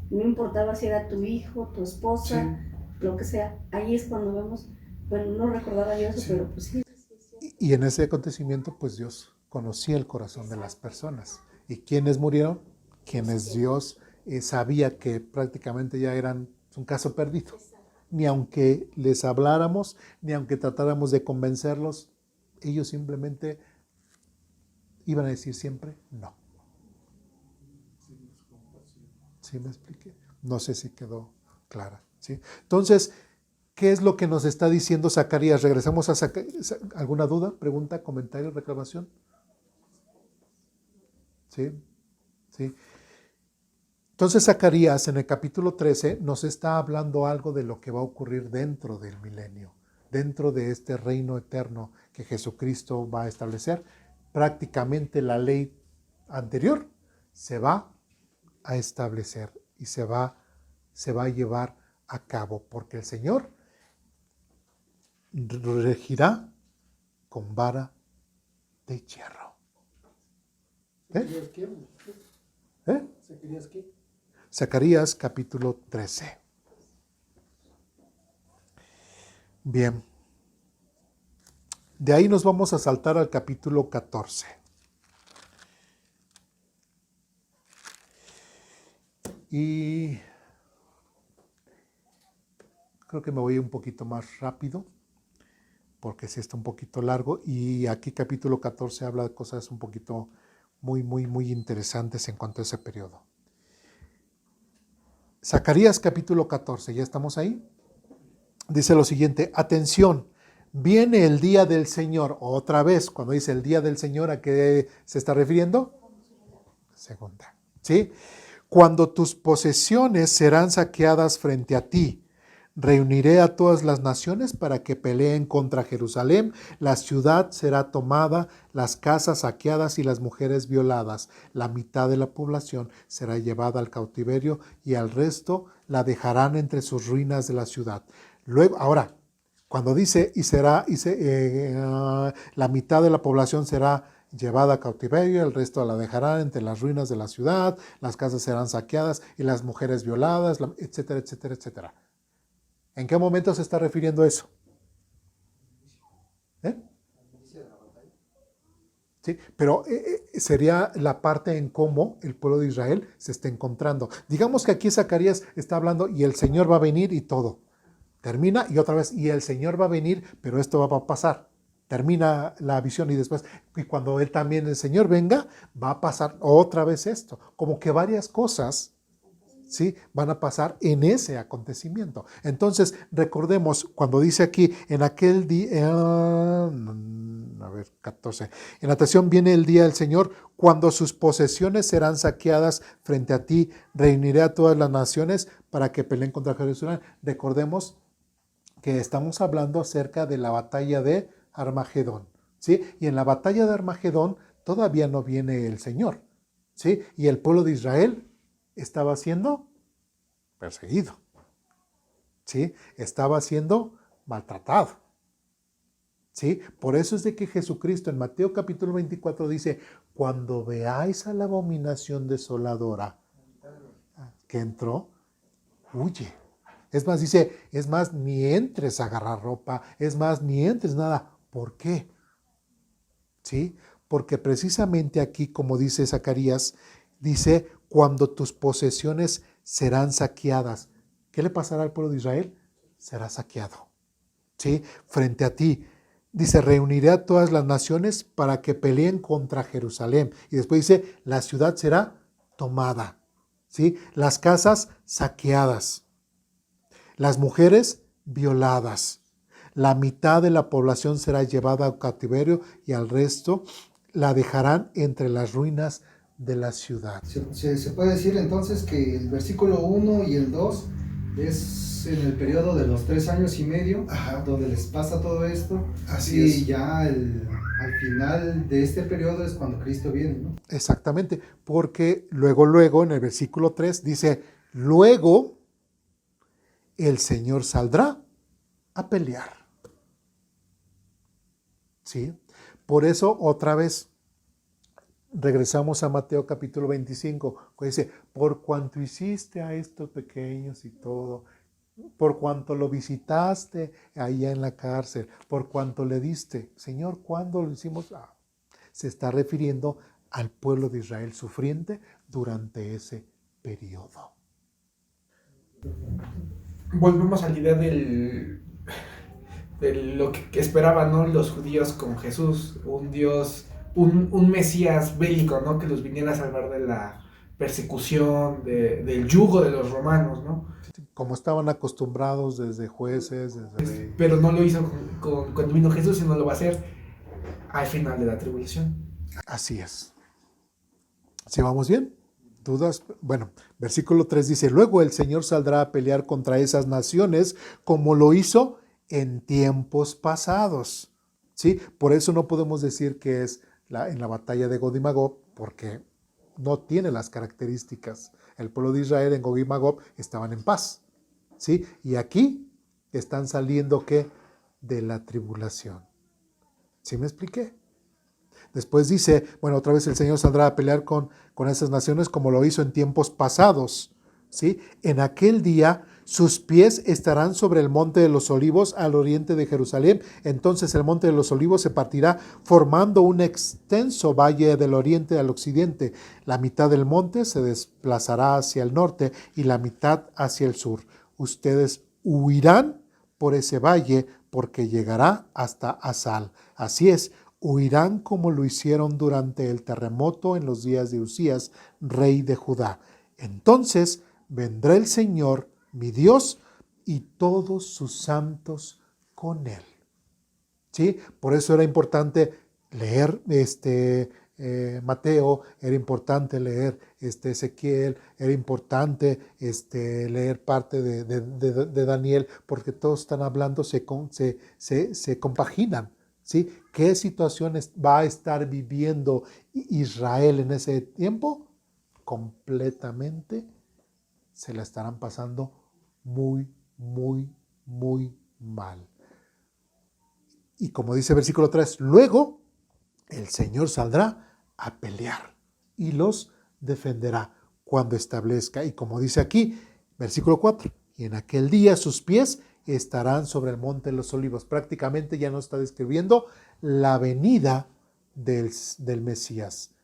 No importaba si era tu hijo, tu esposa, sí, lo que sea. Ahí es cuando vemos, bueno, no recordaba yo eso, sí, pero pues sí. Y en ese acontecimiento, pues Dios conocía el corazón de las personas. ¿Y quiénes murieron? Quienes Dios sabía que prácticamente ya eran un caso perdido. Ni aunque les habláramos, ni aunque tratáramos de convencerlos, ellos simplemente iban a decir siempre no. ¿Sí me expliqué? No sé si quedó clara. ¿Sí? Entonces, ¿qué es lo que nos está diciendo Zacarías? Regresamos a Zacarías. ¿Alguna duda, pregunta, comentario, reclamación? ¿Sí? ¿Sí? Entonces Zacarías en el capítulo 13 nos está hablando algo de lo que va a ocurrir dentro del milenio, dentro de este reino eterno que Jesucristo va a establecer. Prácticamente la ley anterior se va a establecer y se va a llevar a cabo, porque el Señor regirá con vara de hierro. Zacarías capítulo 13. Bien. De ahí nos vamos a saltar al capítulo 14. Y creo que me voy un poquito más rápido, porque sí está un poquito largo. Y aquí capítulo 14 habla de cosas un poquito muy interesantes en cuanto a ese periodo. Zacarías capítulo 14, ¿ya estamos ahí? Dice lo siguiente: atención, viene el día del Señor. Otra vez, cuando dice el día del Señor, ¿a qué se está refiriendo? Segunda, ¿sí? Cuando tus posesiones serán saqueadas frente a ti, reuniré a todas las naciones para que peleen contra Jerusalén. La ciudad será tomada, las casas saqueadas y las mujeres violadas. La mitad de la población será llevada al cautiverio y al resto la dejarán entre sus ruinas de la ciudad. Luego, ahora, cuando dice la mitad de la población será llevada a cautiverio, el resto la dejarán entre las ruinas de la ciudad, las casas serán saqueadas y las mujeres violadas, etcétera, etcétera, etcétera. ¿En qué momento se está refiriendo eso? Sí, pero sería la parte en cómo el pueblo de Israel se está encontrando. Digamos que aquí Zacarías está hablando y el Señor va a venir y todo. Termina y otra vez, y el Señor va a venir, pero esto va a pasar. Termina la visión y después, y cuando él también, el Señor venga, va a pasar otra vez esto. Como que varias cosas, ¿sí?, van a pasar en ese acontecimiento. Entonces, recordemos, cuando dice aquí, en aquel día, 14, en atención viene el día del Señor, cuando sus posesiones serán saqueadas frente a ti, reuniré a todas las naciones para que peleen contra Jerusalén. Recordemos que estamos hablando acerca de la batalla de Armagedón, ¿sí? Y en la batalla de Armagedón todavía no viene el Señor, ¿sí? Y el pueblo de Israel estaba siendo perseguido, ¿sí? Estaba siendo maltratado, ¿sí? Por eso es de que Jesucristo en Mateo capítulo 24 dice: cuando veáis a la abominación desoladora que entró, huye. Es más, dice, es más, ni entres a agarrar ropa, es más, ni entres nada. ¿Por qué? ¿Sí? Porque precisamente aquí, como dice Zacarías, dice, cuando tus posesiones serán saqueadas. ¿Qué le pasará al pueblo de Israel? Será saqueado, ¿sí? Frente a ti. Dice, reuniré a todas las naciones para que peleen contra Jerusalén. Y después dice, la ciudad será tomada, ¿sí? Las casas saqueadas. Las mujeres violadas. La mitad de la población será llevada a cautiverio y al resto la dejarán entre las ruinas de la ciudad. Se puede decir entonces que el versículo 1 y el 2 es en el periodo de los 3 años y medio, ajá, donde les pasa todo esto. Así es. Y ya al final de este periodo es cuando Cristo viene, ¿no? Exactamente, porque luego en el versículo 3 dice, luego el Señor saldrá a pelear. ¿Sí? Por eso, otra vez, regresamos a Mateo capítulo 25, que dice, por cuanto hiciste a estos pequeños y todo, por cuanto lo visitaste allá en la cárcel, por cuanto le diste, Señor, ¿cuándo lo hicimos? Se está refiriendo al pueblo de Israel sufriente durante ese periodo. Volvemos a la idea de lo que esperaban, ¿no?, los judíos con Jesús, un Dios, un Mesías bélico, ¿no?, que los viniera a salvar de la persecución, del yugo de los romanos, ¿no? Como estaban acostumbrados desde jueces, pero no lo hizo cuando vino Jesús, sino lo va a hacer al final de la tribulación. Así es. ¿Sí vamos bien? ¿Dudas? Bueno, versículo 3 dice, luego el Señor saldrá a pelear contra esas naciones como lo hizo en tiempos pasados. ¿Sí? Por eso no podemos decir que es en la batalla de Gog y Magog, porque no tiene las características. El pueblo de Israel en Gog y Magog estaban en paz. ¿Sí? Y aquí están saliendo, ¿qué? De la tribulación. ¿Sí me expliqué? Después dice, bueno, otra vez el Señor saldrá a pelear con esas naciones como lo hizo en tiempos pasados. ¿Sí? En aquel día sus pies estarán sobre el monte de los olivos al oriente de Jerusalén. Entonces el monte de los olivos se partirá formando un extenso valle del oriente al occidente. La mitad del monte se desplazará hacia el norte y la mitad hacia el sur. Ustedes huirán por ese valle porque llegará hasta Asal. Así es, huirán como lo hicieron durante el terremoto en los días de Usías, rey de Judá. Entonces vendrá el Señor, mi Dios, y todos sus santos con él. ¿Sí? Por eso era importante leer Mateo, era importante leer Ezequiel, era importante leer parte de Daniel, porque todos están hablando, se compaginan. ¿Sí? ¿Qué situaciones va a estar viviendo Israel en ese tiempo? Completamente se la estarán pasando muy, muy, muy mal. Y como dice el versículo 3, luego el Señor saldrá a pelear y los defenderá cuando establezca. Y como dice aquí, versículo 4, y en aquel día sus pies estarán sobre el monte de los olivos. Prácticamente ya nos está describiendo la venida del Mesías.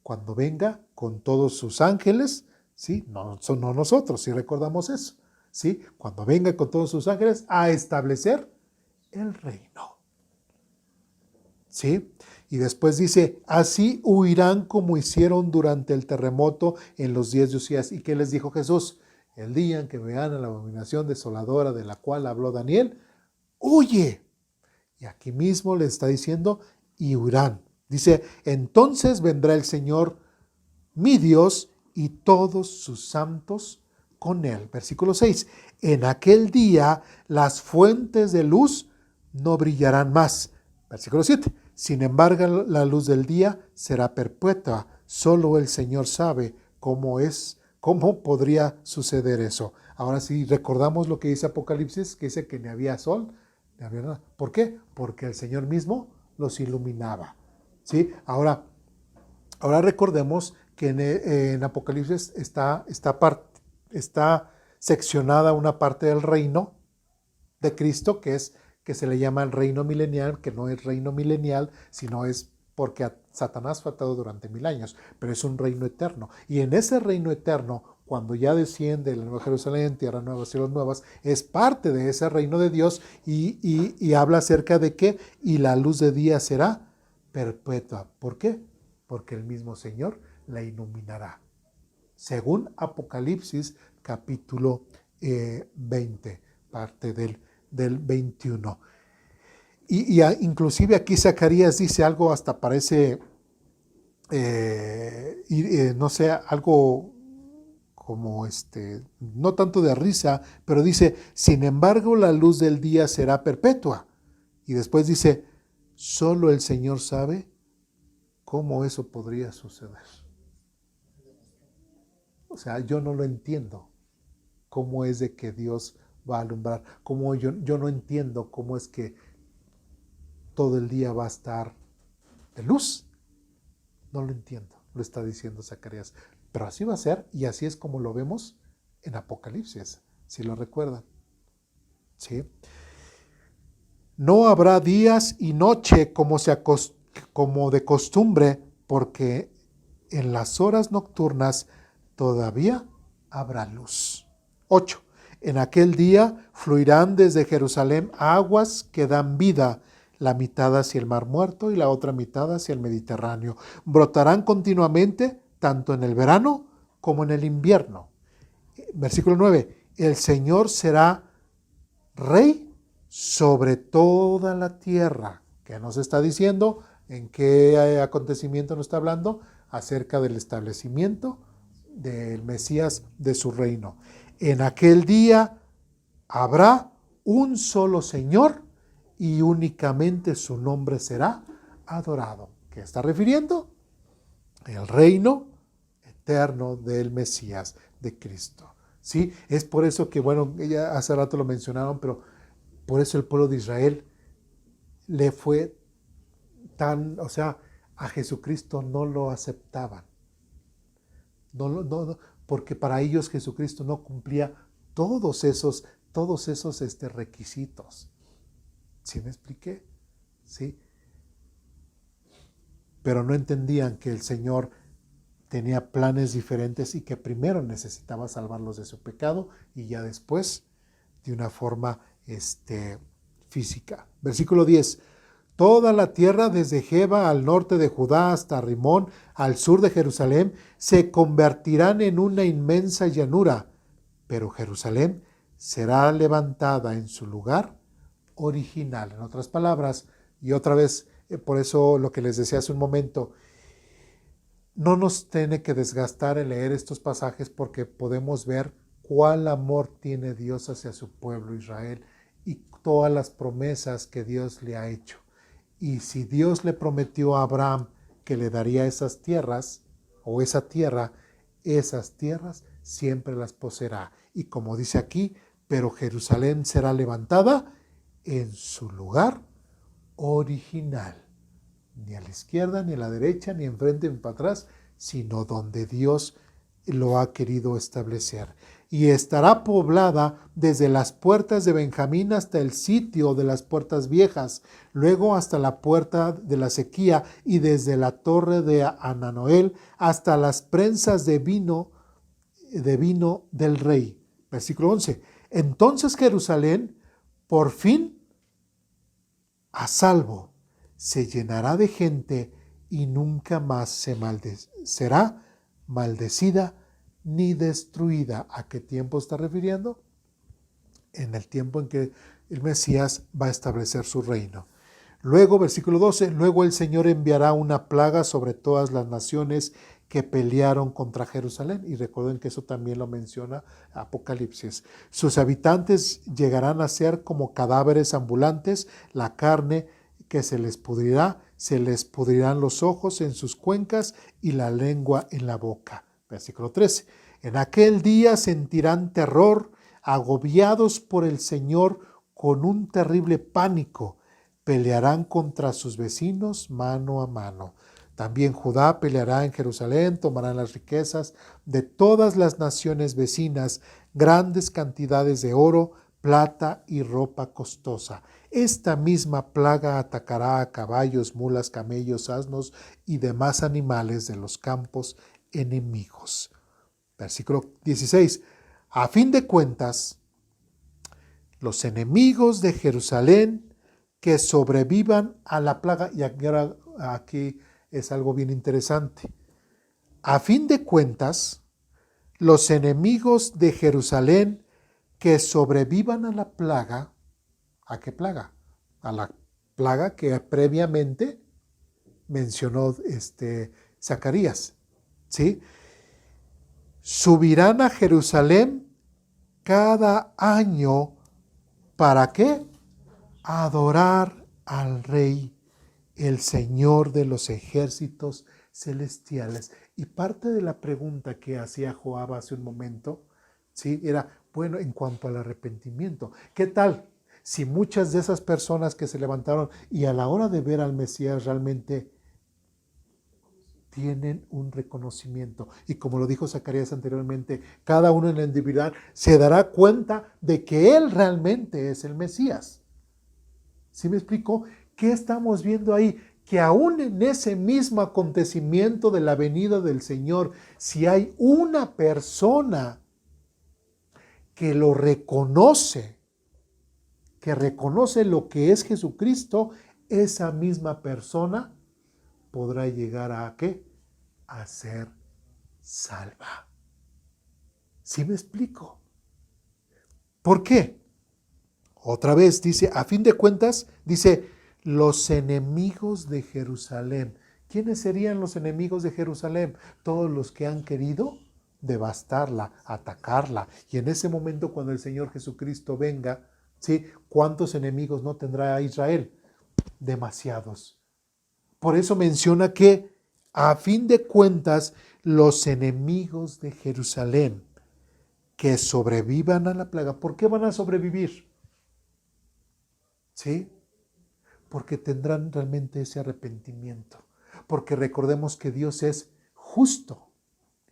Cuando venga con todos sus ángeles, ¿sí? No nosotros, si recordamos eso, ¿sí? Cuando venga con todos sus ángeles a establecer el reino. ¿Sí? Y después dice, así huirán como hicieron durante el terremoto en los días de Usías. ¿Y qué les dijo Jesús? El día en que vean a la abominación desoladora de la cual habló Daniel, huye. Y aquí mismo le está diciendo, y huirán. Dice, entonces vendrá el Señor, mi Dios, y todos sus santos con él. Versículo 6, en aquel día las fuentes de luz no brillarán más. Versículo 7, sin embargo la luz del día será perpetua. Solo el Señor sabe cómo podría suceder eso. Ahora sí, recordamos lo que dice Apocalipsis, que dice que ni había sol, ni había nada. ¿Por qué? Porque el Señor mismo los iluminaba. ¿Sí? Ahora recordemos que en Apocalipsis está seccionada una parte del reino de Cristo, que se le llama el reino milenial, que no es reino milenial, sino es porque Satanás fue atado durante 1000 años, pero es un reino eterno. Y en ese reino eterno, cuando ya desciende la Nueva Jerusalén, tierra nueva, cielos nuevos, es parte de ese reino de Dios y habla acerca de que y la luz de día será perpetua. ¿Por qué? Porque el mismo Señor la iluminará. Según Apocalipsis capítulo 20, parte del 21. Y inclusive aquí Zacarías dice algo, hasta parece, no sé, algo como no tanto de risa, pero dice, sin embargo la luz del día será perpetua. Y después dice, solo el Señor sabe cómo eso podría suceder. O sea, yo no lo entiendo. ¿Cómo es de que Dios va a alumbrar? Como yo no entiendo cómo es que todo el día va a estar de luz. No lo entiendo, lo está diciendo Zacarías. Pero así va a ser, y así es como lo vemos en Apocalipsis, si lo recuerdan. ¿Sí? No habrá días y noche como de costumbre, porque en las horas nocturnas todavía habrá luz. 8. En aquel día fluirán desde Jerusalén aguas que dan vida, la mitad hacia el Mar Muerto y la otra mitad hacia el Mediterráneo. Brotarán continuamente, tanto en el verano como en el invierno. Versículo 9. El Señor será rey sobre toda la tierra. ¿Qué nos está diciendo? ¿En qué acontecimiento nos está hablando? Acerca del establecimiento del Mesías, de su reino. En aquel día habrá un solo Señor y únicamente su nombre será adorado. ¿Qué está refiriendo? El reino eterno del Mesías, de Cristo. ¿Sí? Es por eso que, bueno, ya hace rato lo mencionaron, pero por eso el pueblo de Israel le fue tan, o sea, a Jesucristo no lo aceptaban. No, porque para ellos Jesucristo no cumplía todos esos requisitos. ¿Sí me expliqué? ¿Sí? Pero no entendían que el Señor tenía planes diferentes y que primero necesitaba salvarlos de su pecado y ya después de una forma física. Versículo 10. Toda la tierra desde Geba al norte de Judá hasta Rimón al sur de Jerusalén se convertirán en una inmensa llanura, pero Jerusalén será levantada en su lugar original. En otras palabras, y otra vez, por eso lo que les decía hace un momento, no nos tiene que desgastar el leer estos pasajes porque podemos ver cuál amor tiene Dios hacia su pueblo Israel y todas las promesas que Dios le ha hecho. Y si Dios le prometió a Abraham que le daría esas tierras, o esa tierra, esas tierras siempre las poseerá. Y como dice aquí, pero Jerusalén será levantada en su lugar original. Ni a la izquierda, ni a la derecha, ni enfrente, ni para atrás, sino donde Dios lo ha querido establecer. Y estará poblada desde las puertas de Benjamín hasta el sitio de las puertas viejas, luego hasta la puerta de la sequía y desde la torre de Ananoel hasta las prensas de vino del rey. Versículo 11. Entonces Jerusalén, por fin, a salvo, se llenará de gente y nunca más será maldecida ni destruida. ¿A qué tiempo está refiriendo? En el tiempo en que el Mesías va a establecer su reino. Luego, versículo 12, luego el Señor enviará una plaga sobre todas las naciones que pelearon contra Jerusalén. Y recuerden que eso también lo menciona Apocalipsis. Sus habitantes llegarán a ser como cadáveres ambulantes, la carne que se les pudrirán los ojos en sus cuencas y la lengua en la boca. Versículo 13. En aquel día sentirán terror, agobiados por el Señor con un terrible pánico. Pelearán contra sus vecinos mano a mano. También Judá peleará en Jerusalén, tomarán las riquezas de todas las naciones vecinas, grandes cantidades de oro, plata y ropa costosa. Esta misma plaga atacará a caballos, mulas, camellos, asnos y demás animales de los campos enemigos. Versículo 16. A fin de cuentas, los enemigos de Jerusalén que sobrevivan a la plaga, y aquí es algo bien interesante. A fin de cuentas, los enemigos de Jerusalén que sobrevivan a la plaga, ¿a qué plaga? A la plaga que previamente mencionó Zacarías, ¿sí? Subirán a Jerusalén cada año, ¿para qué? Adorar al Rey, el Señor de los ejércitos celestiales. Y parte de la pregunta que hacía Joab hace un momento, ¿sí? Era, bueno, en cuanto al arrepentimiento, ¿qué tal si muchas de esas personas que se levantaron y a la hora de ver al Mesías realmente tienen un reconocimiento? Y como lo dijo Zacarías anteriormente, cada uno en la individual se dará cuenta de que él realmente es el Mesías. ¿Sí me explico? ¿Qué estamos viendo ahí? Que aún en ese mismo acontecimiento de la venida del Señor, si hay una persona que lo reconoce, que reconoce lo que es Jesucristo, esa misma persona podrá llegar a ¿qué? A ser salva. ¿Sí me explico? ¿Por qué? Otra vez dice, a fin de cuentas, dice, los enemigos de Jerusalén. ¿Quiénes serían los enemigos de Jerusalén? Todos los que han querido devastarla, atacarla. Y en ese momento, cuando el Señor Jesucristo venga, ¿sí? ¿Cuántos enemigos no tendrá a Israel? Demasiados. Por eso menciona que, a fin de cuentas, los enemigos de Jerusalén que sobrevivan a la plaga. ¿Por qué van a sobrevivir? ¿Sí? Porque tendrán realmente ese arrepentimiento. Porque recordemos que Dios es justo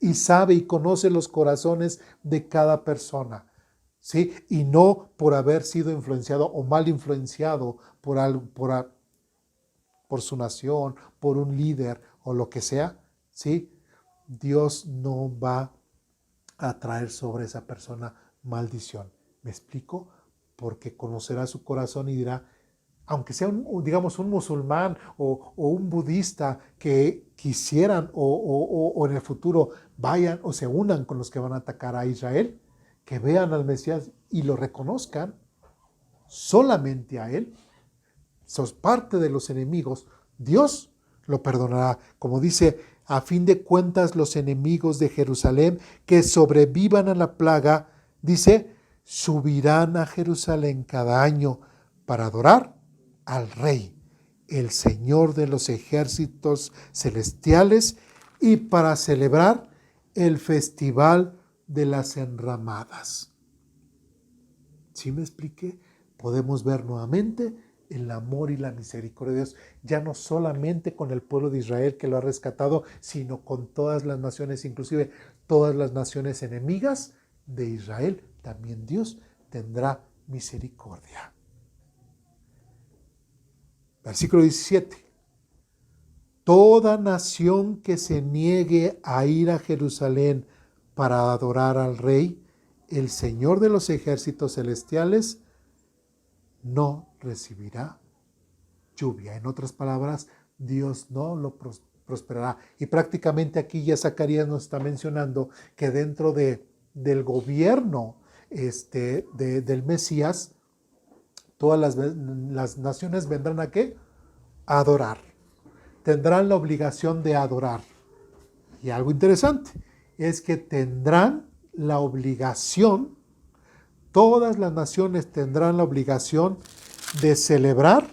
y sabe y conoce los corazones de cada persona. ¿Sí? Y no por haber sido influenciado o mal influenciado por su nación, por un líder o lo que sea, ¿sí? Dios no va a traer sobre esa persona maldición. ¿Me explico? Porque conocerá su corazón y dirá, aunque sea digamos un musulmán o un budista que quisieran o en el futuro vayan o se unan con los que van a atacar a Israel, que vean al Mesías y lo reconozcan solamente a él, sos parte de los enemigos, Dios lo perdonará. Como dice, a fin de cuentas los enemigos de Jerusalén que sobrevivan a la plaga, dice, subirán a Jerusalén cada año para adorar al Rey, el Señor de los ejércitos celestiales, y para celebrar el festival de las enramadas. ¿Sí me expliqué? Podemos ver nuevamente el amor y la misericordia de Dios, ya no solamente con el pueblo de Israel que lo ha rescatado, sino con todas las naciones, inclusive todas las naciones enemigas de Israel, también Dios tendrá misericordia. Versículo 17. Toda nación que se niegue a ir a Jerusalén para adorar al Rey, el Señor de los ejércitos celestiales, no recibirá lluvia. En otras palabras, Dios no lo prosperará. Y prácticamente aquí ya Zacarías nos está mencionando que dentro del gobierno del Mesías, todas las naciones vendrán ¿a qué? A adorar. Tendrán la obligación de adorar. Y algo interesante es que tendrán la obligación, todas las naciones tendrán la obligación de celebrar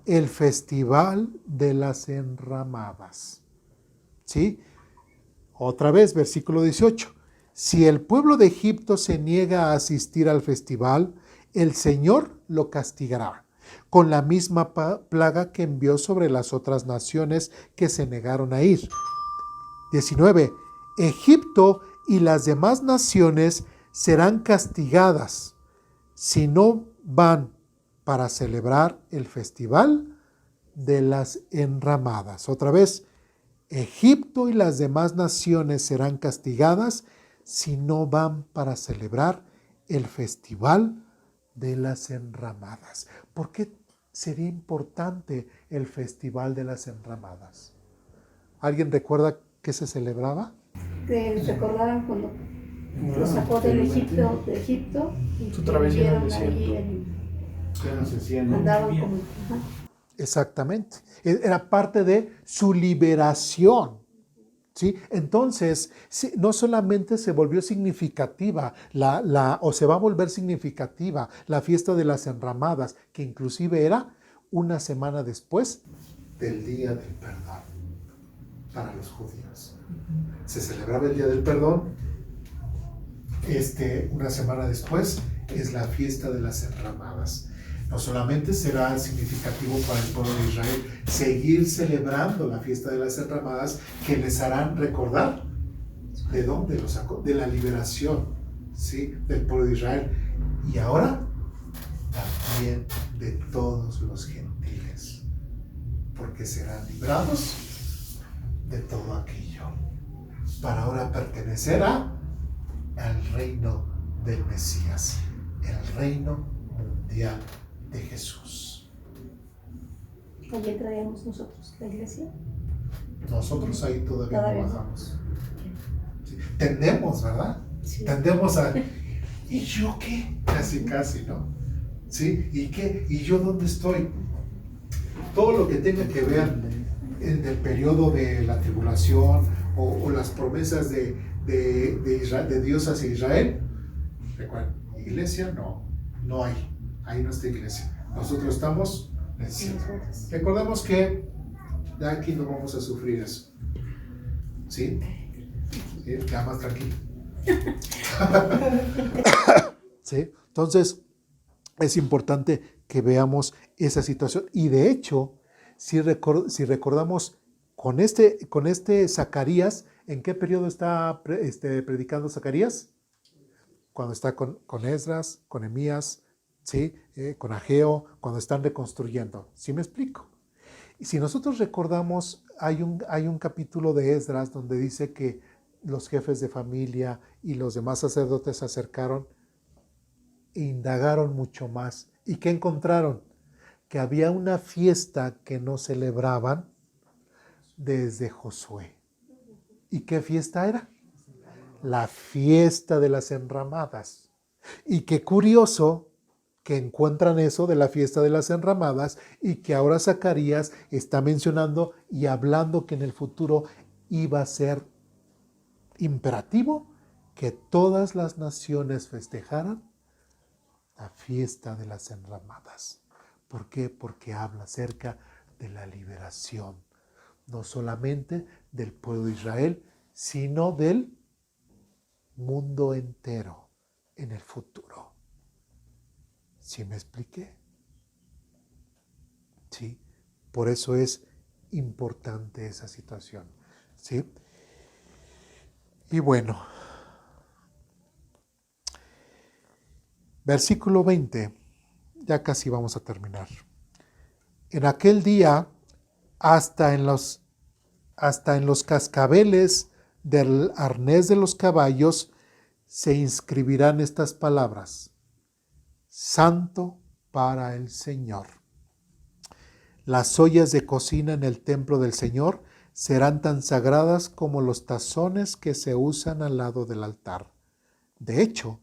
el festival de las enramadas. ¿Sí? Otra vez, versículo 18. Si el pueblo de Egipto se niega a asistir al festival, el Señor lo castigará con la misma plaga que envió sobre las otras naciones que se negaron a ir. 19. Egipto y las demás naciones serán castigadas si no van para celebrar el festival de las enramadas. Otra vez, Egipto y las demás naciones serán castigadas si no van para celebrar el festival de las enramadas. ¿Por qué sería importante el festival de las enramadas? ¿Alguien recuerda qué se celebraba? Que recordaban cuando lo sacó de Egipto y su travesía en el desierto. Andaban como... Exactamente. Era parte de su liberación. ¿Sí? Entonces, no solamente se volvió significativa o se va a volver significativa la fiesta de las enramadas, que inclusive era una semana después del Día del Perdón para los judíos. Se celebraba el Día del Perdón, una semana después es la fiesta de las enramadas. No solamente será significativo para el pueblo de Israel seguir celebrando la fiesta de las enramadas, que les harán recordar de dónde lo sacó, de la liberación, ¿sí?, del pueblo de Israel. Y ahora también de todos los gentiles, porque serán librados de todo aquello, para ahora pertenecer al reino del Mesías, el reino mundial de Jesús. ¿Allí traemos nosotros la iglesia? Nosotros ahí todavía no no. bajamos. Sí. Tendemos, ¿verdad? Sí. Tendemos a... ¿Y yo qué? Casi, ¿no? ¿Sí? ¿Y qué? ¿Y yo dónde estoy? Todo lo que tenga que ver en el periodo de la tribulación o las promesas de Dios hacia Israel. Recuerden, iglesia no hay. Ahí no está iglesia. Nosotros estamos en el cielo. Recordemos que de aquí no vamos a sufrir eso. ¿Sí? Queda más tranquilo. ¿Sí? Entonces, es importante que veamos esa situación. Y de hecho, si recordamos con este Zacarías, ¿en qué periodo está predicando Zacarías? Cuando está con Esdras, con Nehemías, ¿sí? Con Ageo, cuando están reconstruyendo. ¿Sí me explico? Y si nosotros recordamos, hay un capítulo de Esdras donde dice que los jefes de familia y los demás sacerdotes se acercaron e indagaron mucho más. ¿Y qué encontraron? Que había una fiesta que no celebraban desde Josué. ¿Y qué fiesta era? La fiesta de las enramadas. Y qué curioso que encuentran eso de la fiesta de las enramadas y que ahora Zacarías está mencionando y hablando que en el futuro iba a ser imperativo que todas las naciones festejaran la fiesta de las enramadas. ¿Por qué? Porque habla acerca de la liberación, no solamente del pueblo de Israel, sino del mundo entero en el futuro. ¿Sí me expliqué? Sí, por eso es importante esa situación. ¿Sí? Y bueno, versículo 20, ya casi vamos a terminar. En aquel día, hasta en los cascabeles del arnés de los caballos se inscribirán estas palabras: Santo para el Señor. Las ollas de cocina en el templo del Señor serán tan sagradas como los tazones que se usan al lado del altar. De hecho,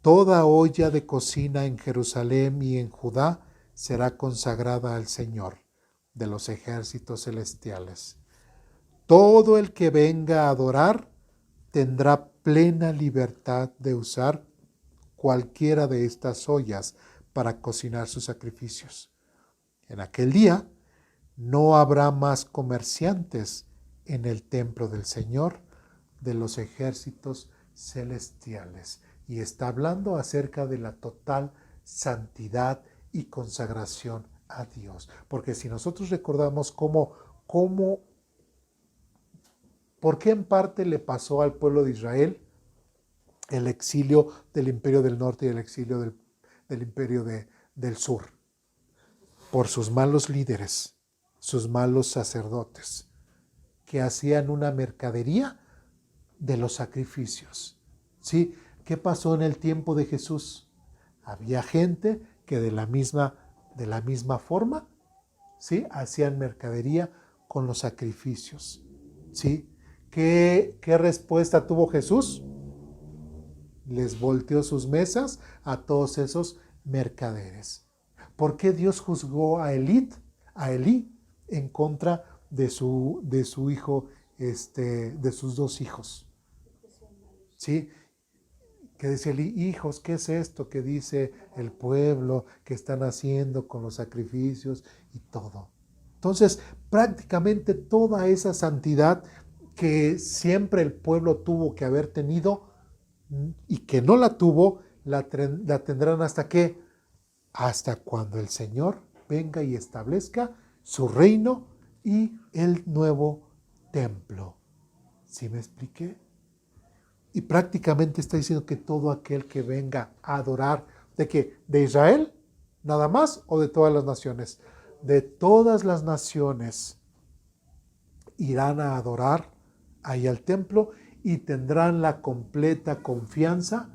toda olla de cocina en Jerusalén y en Judá será consagrada al Señor de los ejércitos celestiales. Todo el que venga a adorar tendrá plena libertad de usar cualquiera de estas ollas para cocinar sus sacrificios. En aquel día no habrá más comerciantes en el templo del Señor de los ejércitos celestiales. Y está hablando acerca de la total santidad y consagración a Dios. Porque si nosotros recordamos ¿por qué en parte le pasó al pueblo de Israel el exilio del imperio del norte y el exilio del imperio del sur? Por sus malos líderes, sus malos sacerdotes, que hacían una mercadería de los sacrificios. ¿Sí? ¿Qué pasó en el tiempo de Jesús? Había gente que de la misma forma, ¿sí?, hacían mercadería con los sacrificios. ¿Sí? ¿Qué respuesta tuvo Jesús? Les volteó sus mesas a todos esos mercaderes. ¿Por qué Dios juzgó a Elí en contra de su hijo, de sus dos hijos? ¿Sí? Que dice Elí: hijos, ¿qué es esto que dice el pueblo que están haciendo con los sacrificios y todo? Entonces, prácticamente toda esa santidad que siempre el pueblo tuvo que haber tenido y que no la tuvo, la tendrán ¿hasta qué? Hasta cuando el Señor venga y establezca su reino y el nuevo templo. ¿Sí me expliqué? Y prácticamente está diciendo que todo aquel que venga a adorar, ¿de qué? ¿De Israel nada más o de todas las naciones? De todas las naciones irán a adorar ahí al templo y tendrán la completa confianza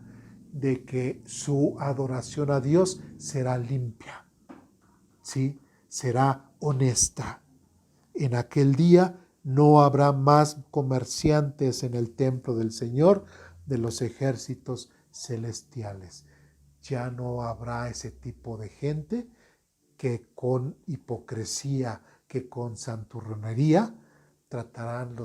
de que su adoración a Dios será limpia, ¿sí? Será honesta. En aquel día no habrá más comerciantes en el templo del Señor de los ejércitos celestiales. Ya no habrá ese tipo de gente que con hipocresía, que con santurronería tratarán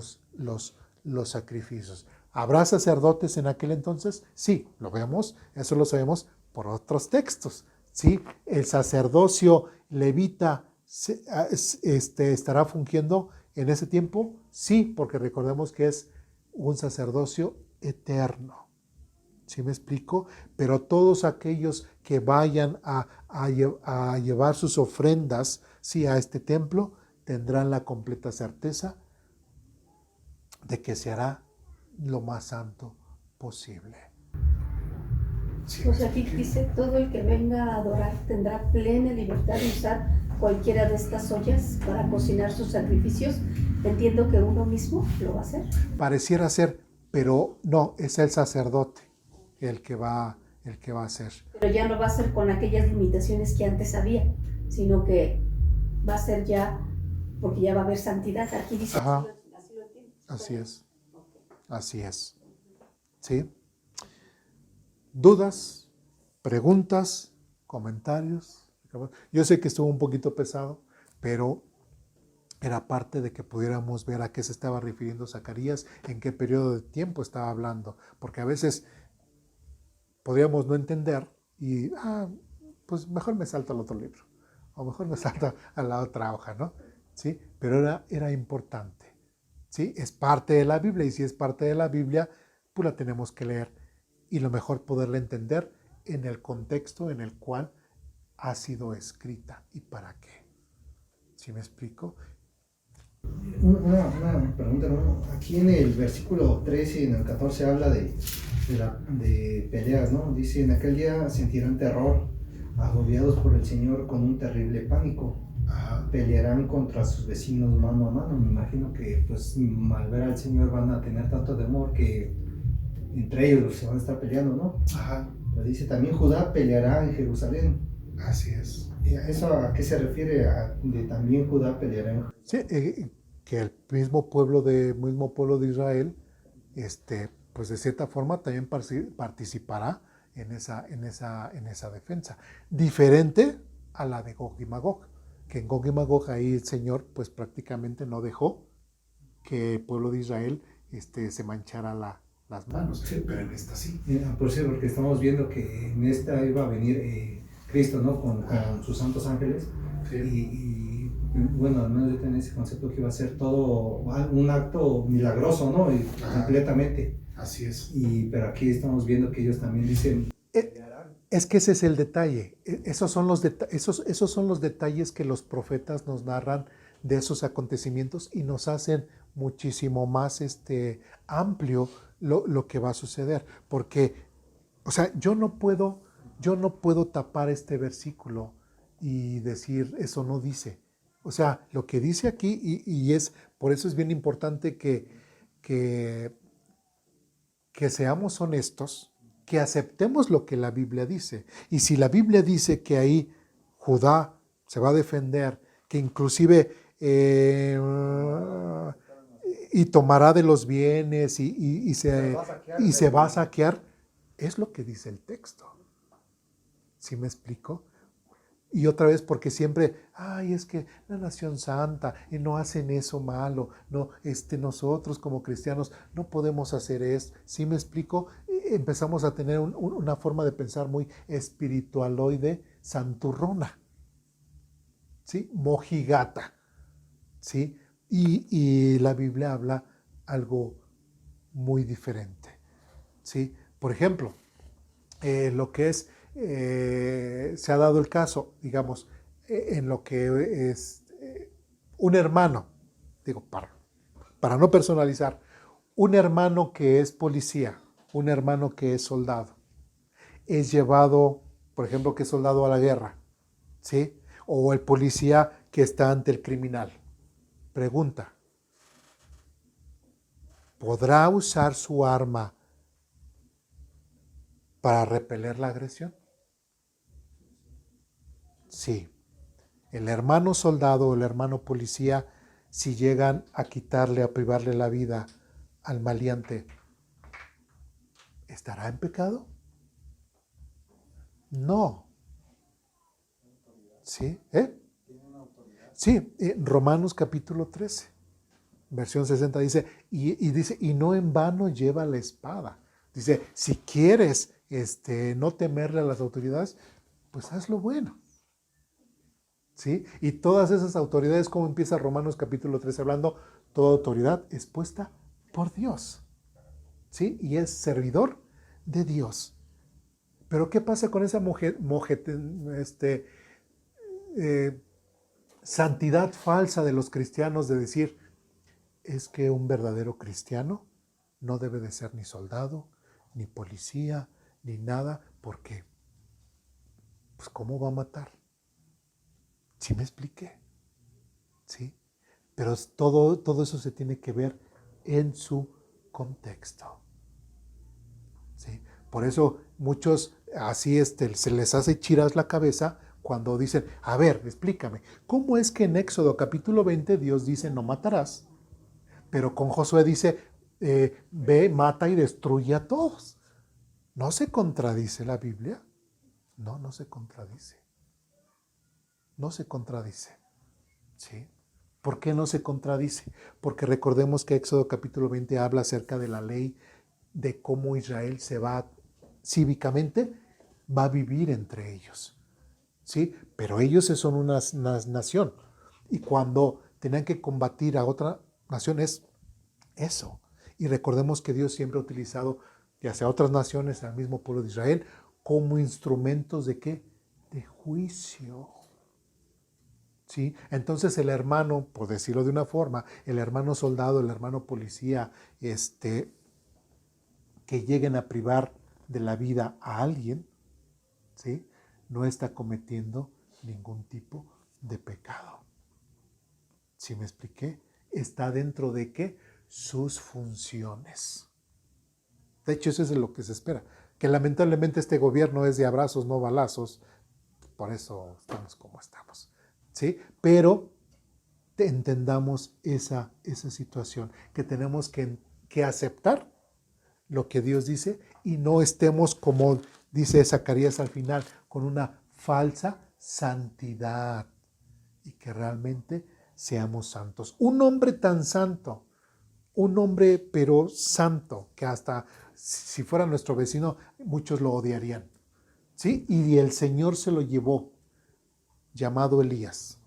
los sacrificios. ¿Habrá sacerdotes en aquel entonces? Sí, lo vemos, eso lo sabemos por otros textos. ¿Sí? El sacerdocio levita estará fungiendo en ese tiempo. Sí, porque recordemos que es un sacerdocio eterno. ¿Sí me explico? Pero todos aquellos que vayan a llevar sus ofrendas, sí, a este templo, tendrán la completa certeza de que se hará lo más santo posible. Sí, pues aquí dice, todo el que venga a adorar tendrá plena libertad de usar cualquiera de estas ollas para cocinar sus sacrificios. Entiendo que uno mismo lo va a hacer. Pareciera ser, pero no, es el sacerdote el que va a hacer. Pero ya no va a ser con aquellas limitaciones que antes había, sino que va a ser ya, porque ya va a haber santidad. Aquí dice, Ajá. así lo entiendo. Así es. Okay. Así es. ¿Sí? ¿Dudas? ¿Preguntas? ¿Comentarios? Yo sé que estuvo un poquito pesado, pero era parte de que pudiéramos ver a qué se estaba refiriendo Zacarías, en qué periodo de tiempo estaba hablando, porque a veces podríamos no entender y, pues mejor me salto al otro libro, o mejor me salto a la otra hoja, ¿no? ¿Sí? Pero era importante, ¿sí? Es parte de la Biblia, y si es parte de la Biblia, pues la tenemos que leer, y lo mejor poderla entender en el contexto en el cual ha sido escrita y para qué. ¿Sí me explico? Una pregunta, ¿no? Aquí en el versículo 13 y en el 14 habla de peleas, ¿no? Dice, en aquel día sentirán terror, agobiados por el Señor con un terrible pánico. Pelearán contra sus vecinos mano a mano. Me imagino que pues al ver al Señor van a tener tanto temor que entre ellos se van a estar peleando, ¿no? Ajá. Pero dice, también Judá peleará en Jerusalén. Así es. ¿Y a eso a qué se refiere? De también Judá peleará en Jerusalén. Sí, que el mismo pueblo de Israel, pues de cierta forma también participará en esa defensa. Diferente a la de Gog y Magog, que en Gog y Magog ahí el Señor pues prácticamente no dejó que el pueblo de Israel se manchara las manos. Sí, pero en esta sí. Por cierto, porque estamos viendo que en esta iba a venir Cristo, ¿no? Con sus santos ángeles. Sí. Y bueno, al menos yo tenía ese concepto que iba a ser todo un acto milagroso, ¿no? Y completamente. Así es. Pero aquí estamos viendo que ellos también dicen... Es que ese es el detalle. Esos son los detalles que los profetas nos narran de esos acontecimientos y nos hacen muchísimo más amplio lo que va a suceder. Porque, o sea, yo no puedo tapar este versículo y decir eso no dice. O sea, lo que dice aquí, y por eso es bien importante que seamos honestos, que aceptemos lo que la Biblia dice. Y si la Biblia dice que ahí Judá se va a defender, que inclusive y tomará de los bienes y se va a saquear, es lo que dice el texto. ¿Sí me explico? Y otra vez, porque siempre, es que la nación santa, y no hacen eso malo, no, nosotros como cristianos no podemos hacer eso. ¿Sí me explico? Empezamos a tener una forma de pensar muy espiritualoide, santurrona, ¿sí? Mojigata, ¿sí? Y la Biblia habla algo muy diferente, ¿sí? Por ejemplo, lo que es, se ha dado el caso, digamos, en lo que es un hermano, digo, para no personalizar, un hermano que es policía, un hermano que es soldado, es llevado, por ejemplo, que es soldado a la guerra, ¿sí? O el policía que está ante el criminal. Pregunta, ¿podrá usar su arma para repeler la agresión? Sí. El hermano soldado o el hermano policía, si llegan a quitarle, a privarle la vida al maleante, ¿estará en pecado? No. ¿Sí? Sí, Romanos capítulo 13. versión 60 dice, dice, y no en vano lleva la espada. Dice, si quieres no temerle a las autoridades, pues haz lo bueno. ¿Sí? Y todas esas autoridades, como empieza Romanos capítulo 13 hablando, toda autoridad es puesta por Dios. ¿Sí? Y es servidor de Dios. Pero ¿qué pasa con esa santidad falsa de los cristianos de decir, es que un verdadero cristiano no debe de ser ni soldado, ni policía, ni nada, porque, pues, ¿cómo va a matar? ¿Sí me expliqué? ¿Sí? Pero todo eso se tiene que ver en su contexto. ¿Sí? Por eso muchos así se les hace chiras la cabeza cuando dicen, a ver, explícame, ¿cómo es que en Éxodo capítulo 20 Dios dice no matarás? Pero con Josué dice, ve, mata y destruye a todos. ¿No se contradice la Biblia? No se contradice. No se contradice. ¿Sí? ¿Por qué no se contradice? Porque recordemos que Éxodo capítulo 20 habla acerca de la ley, de cómo Israel se va cívicamente, va a vivir entre ellos. ¿Sí? Pero ellos son una nación. Y cuando tenían que combatir a otra nación es eso. Y recordemos que Dios siempre ha utilizado, ya sea otras naciones, al mismo pueblo de Israel, como instrumentos de ¿qué? De juicio. ¿Sí? Entonces el hermano, por decirlo de una forma, el hermano soldado, el hermano policía, que lleguen a privar de la vida a alguien, ¿sí? No está cometiendo ningún tipo de pecado. ¿Sí me expliqué? Está dentro de ¿qué? Sus funciones. De hecho, eso es lo que se espera. Que lamentablemente este gobierno es de abrazos, no balazos. Por eso estamos como estamos. ¿Sí? Pero entendamos esa situación, que tenemos que aceptar lo que Dios dice y no estemos, como dice Zacarías al final, con una falsa santidad y que realmente seamos santos. Un hombre tan santo, un hombre pero santo, que hasta si fuera nuestro vecino muchos lo odiarían. ¿Sí? Y el Señor se lo llevó, llamado Elías.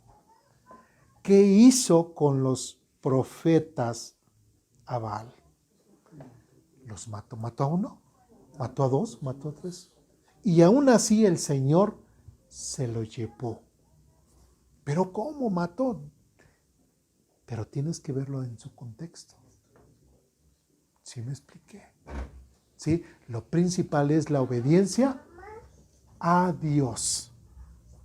¿Qué hizo con los profetas a Baal? Los mató. ¿Mató a uno? ¿Mató a dos? ¿Mató a tres? Y aún así el Señor se lo llevó. ¿Pero cómo mató? Pero tienes que verlo en su contexto. ¿Sí me expliqué? ¿Sí? Lo principal es la obediencia a Dios,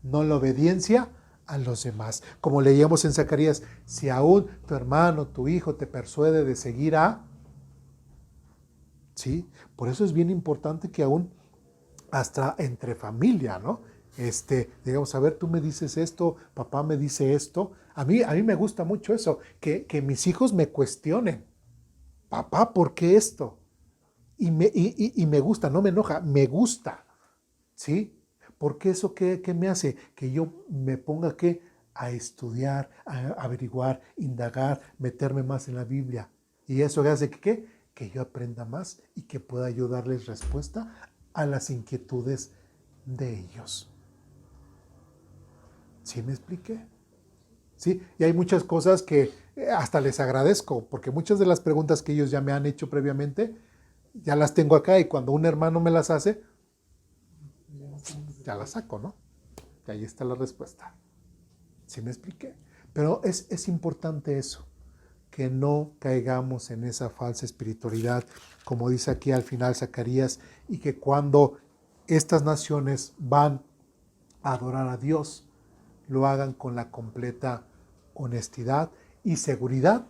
no la obediencia a los demás. Como leíamos en Zacarías, si aún tu hermano, tu hijo te persuade de seguir a... ¿Sí? Por eso es bien importante que aún hasta entre familia, ¿no? Digamos, a ver, tú me dices esto, papá me dice esto. A mí me gusta mucho eso, que mis hijos me cuestionen. Papá, ¿por qué esto? Y me gusta, no me enoja, me gusta. ¿Sí? Porque eso ¿qué me hace? Que yo me ponga a estudiar, a averiguar, indagar, meterme más en la Biblia. Y eso hace que yo aprenda más y que pueda ayudarles respuesta a las inquietudes de ellos. ¿Sí me expliqué? ¿Sí? Y hay muchas cosas que hasta les agradezco, porque muchas de las preguntas que ellos ya me han hecho previamente, ya las tengo acá y cuando un hermano me las hace, ya las saco, ¿no? Y ahí está la respuesta. ¿Sí me expliqué? Pero es importante eso, que no caigamos en esa falsa espiritualidad, como dice aquí al final Zacarías, y que cuando estas naciones van a adorar a Dios, lo hagan con la completa honestidad y seguridad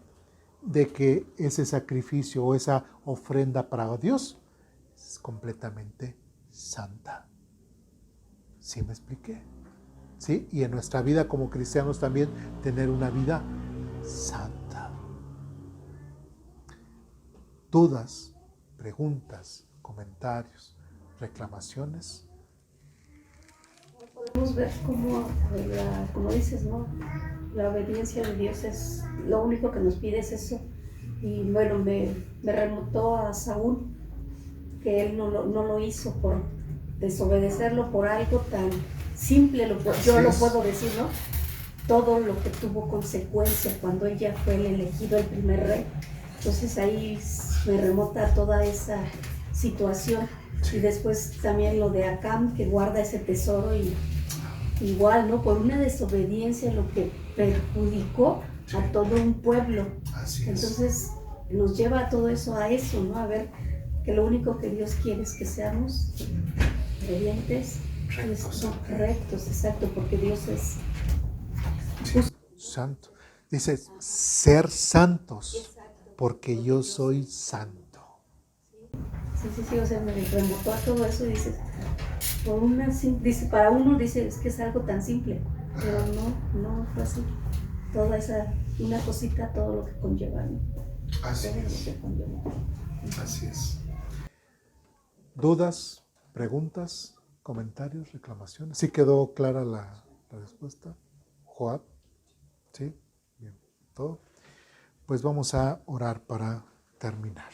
de que ese sacrificio o esa ofrenda para Dios es completamente santa. ¿Sí me expliqué? ¿Sí? Y en nuestra vida como cristianos también tener una vida santa. Dudas, preguntas, comentarios, reclamaciones. Podemos ver como dices, ¿no? La obediencia de Dios es lo único que nos pide, es eso. Y bueno, me remontó a Saúl, que él no lo hizo por desobedecerlo por algo tan simple, yo lo puedo decir, ¿no? Todo lo que tuvo consecuencia cuando ella fue el elegido, el primer rey. Entonces ahí me remonta a toda esa situación. Y después también lo de Acán, que guarda ese tesoro y igual, ¿no? Por una desobediencia, lo que perjudicó a todo un pueblo. Entonces nos lleva a todo eso, a eso, ¿no? A ver que lo único que Dios quiere es que seamos obedientes, rectos, exacto, porque Dios es santo. Dice, ser santos, porque yo soy santo. Sí, o sea, me remontó a todo eso y dices, dice, para uno dice, es que es algo tan simple, pero no fue así. Toda esa, una cosita, todo lo que conlleva, ¿no? Así es. ¿Dudas, preguntas, comentarios, reclamaciones? ¿Sí quedó clara la respuesta? Joab, ¿sí? Bien, todo. Pues vamos a orar para terminar.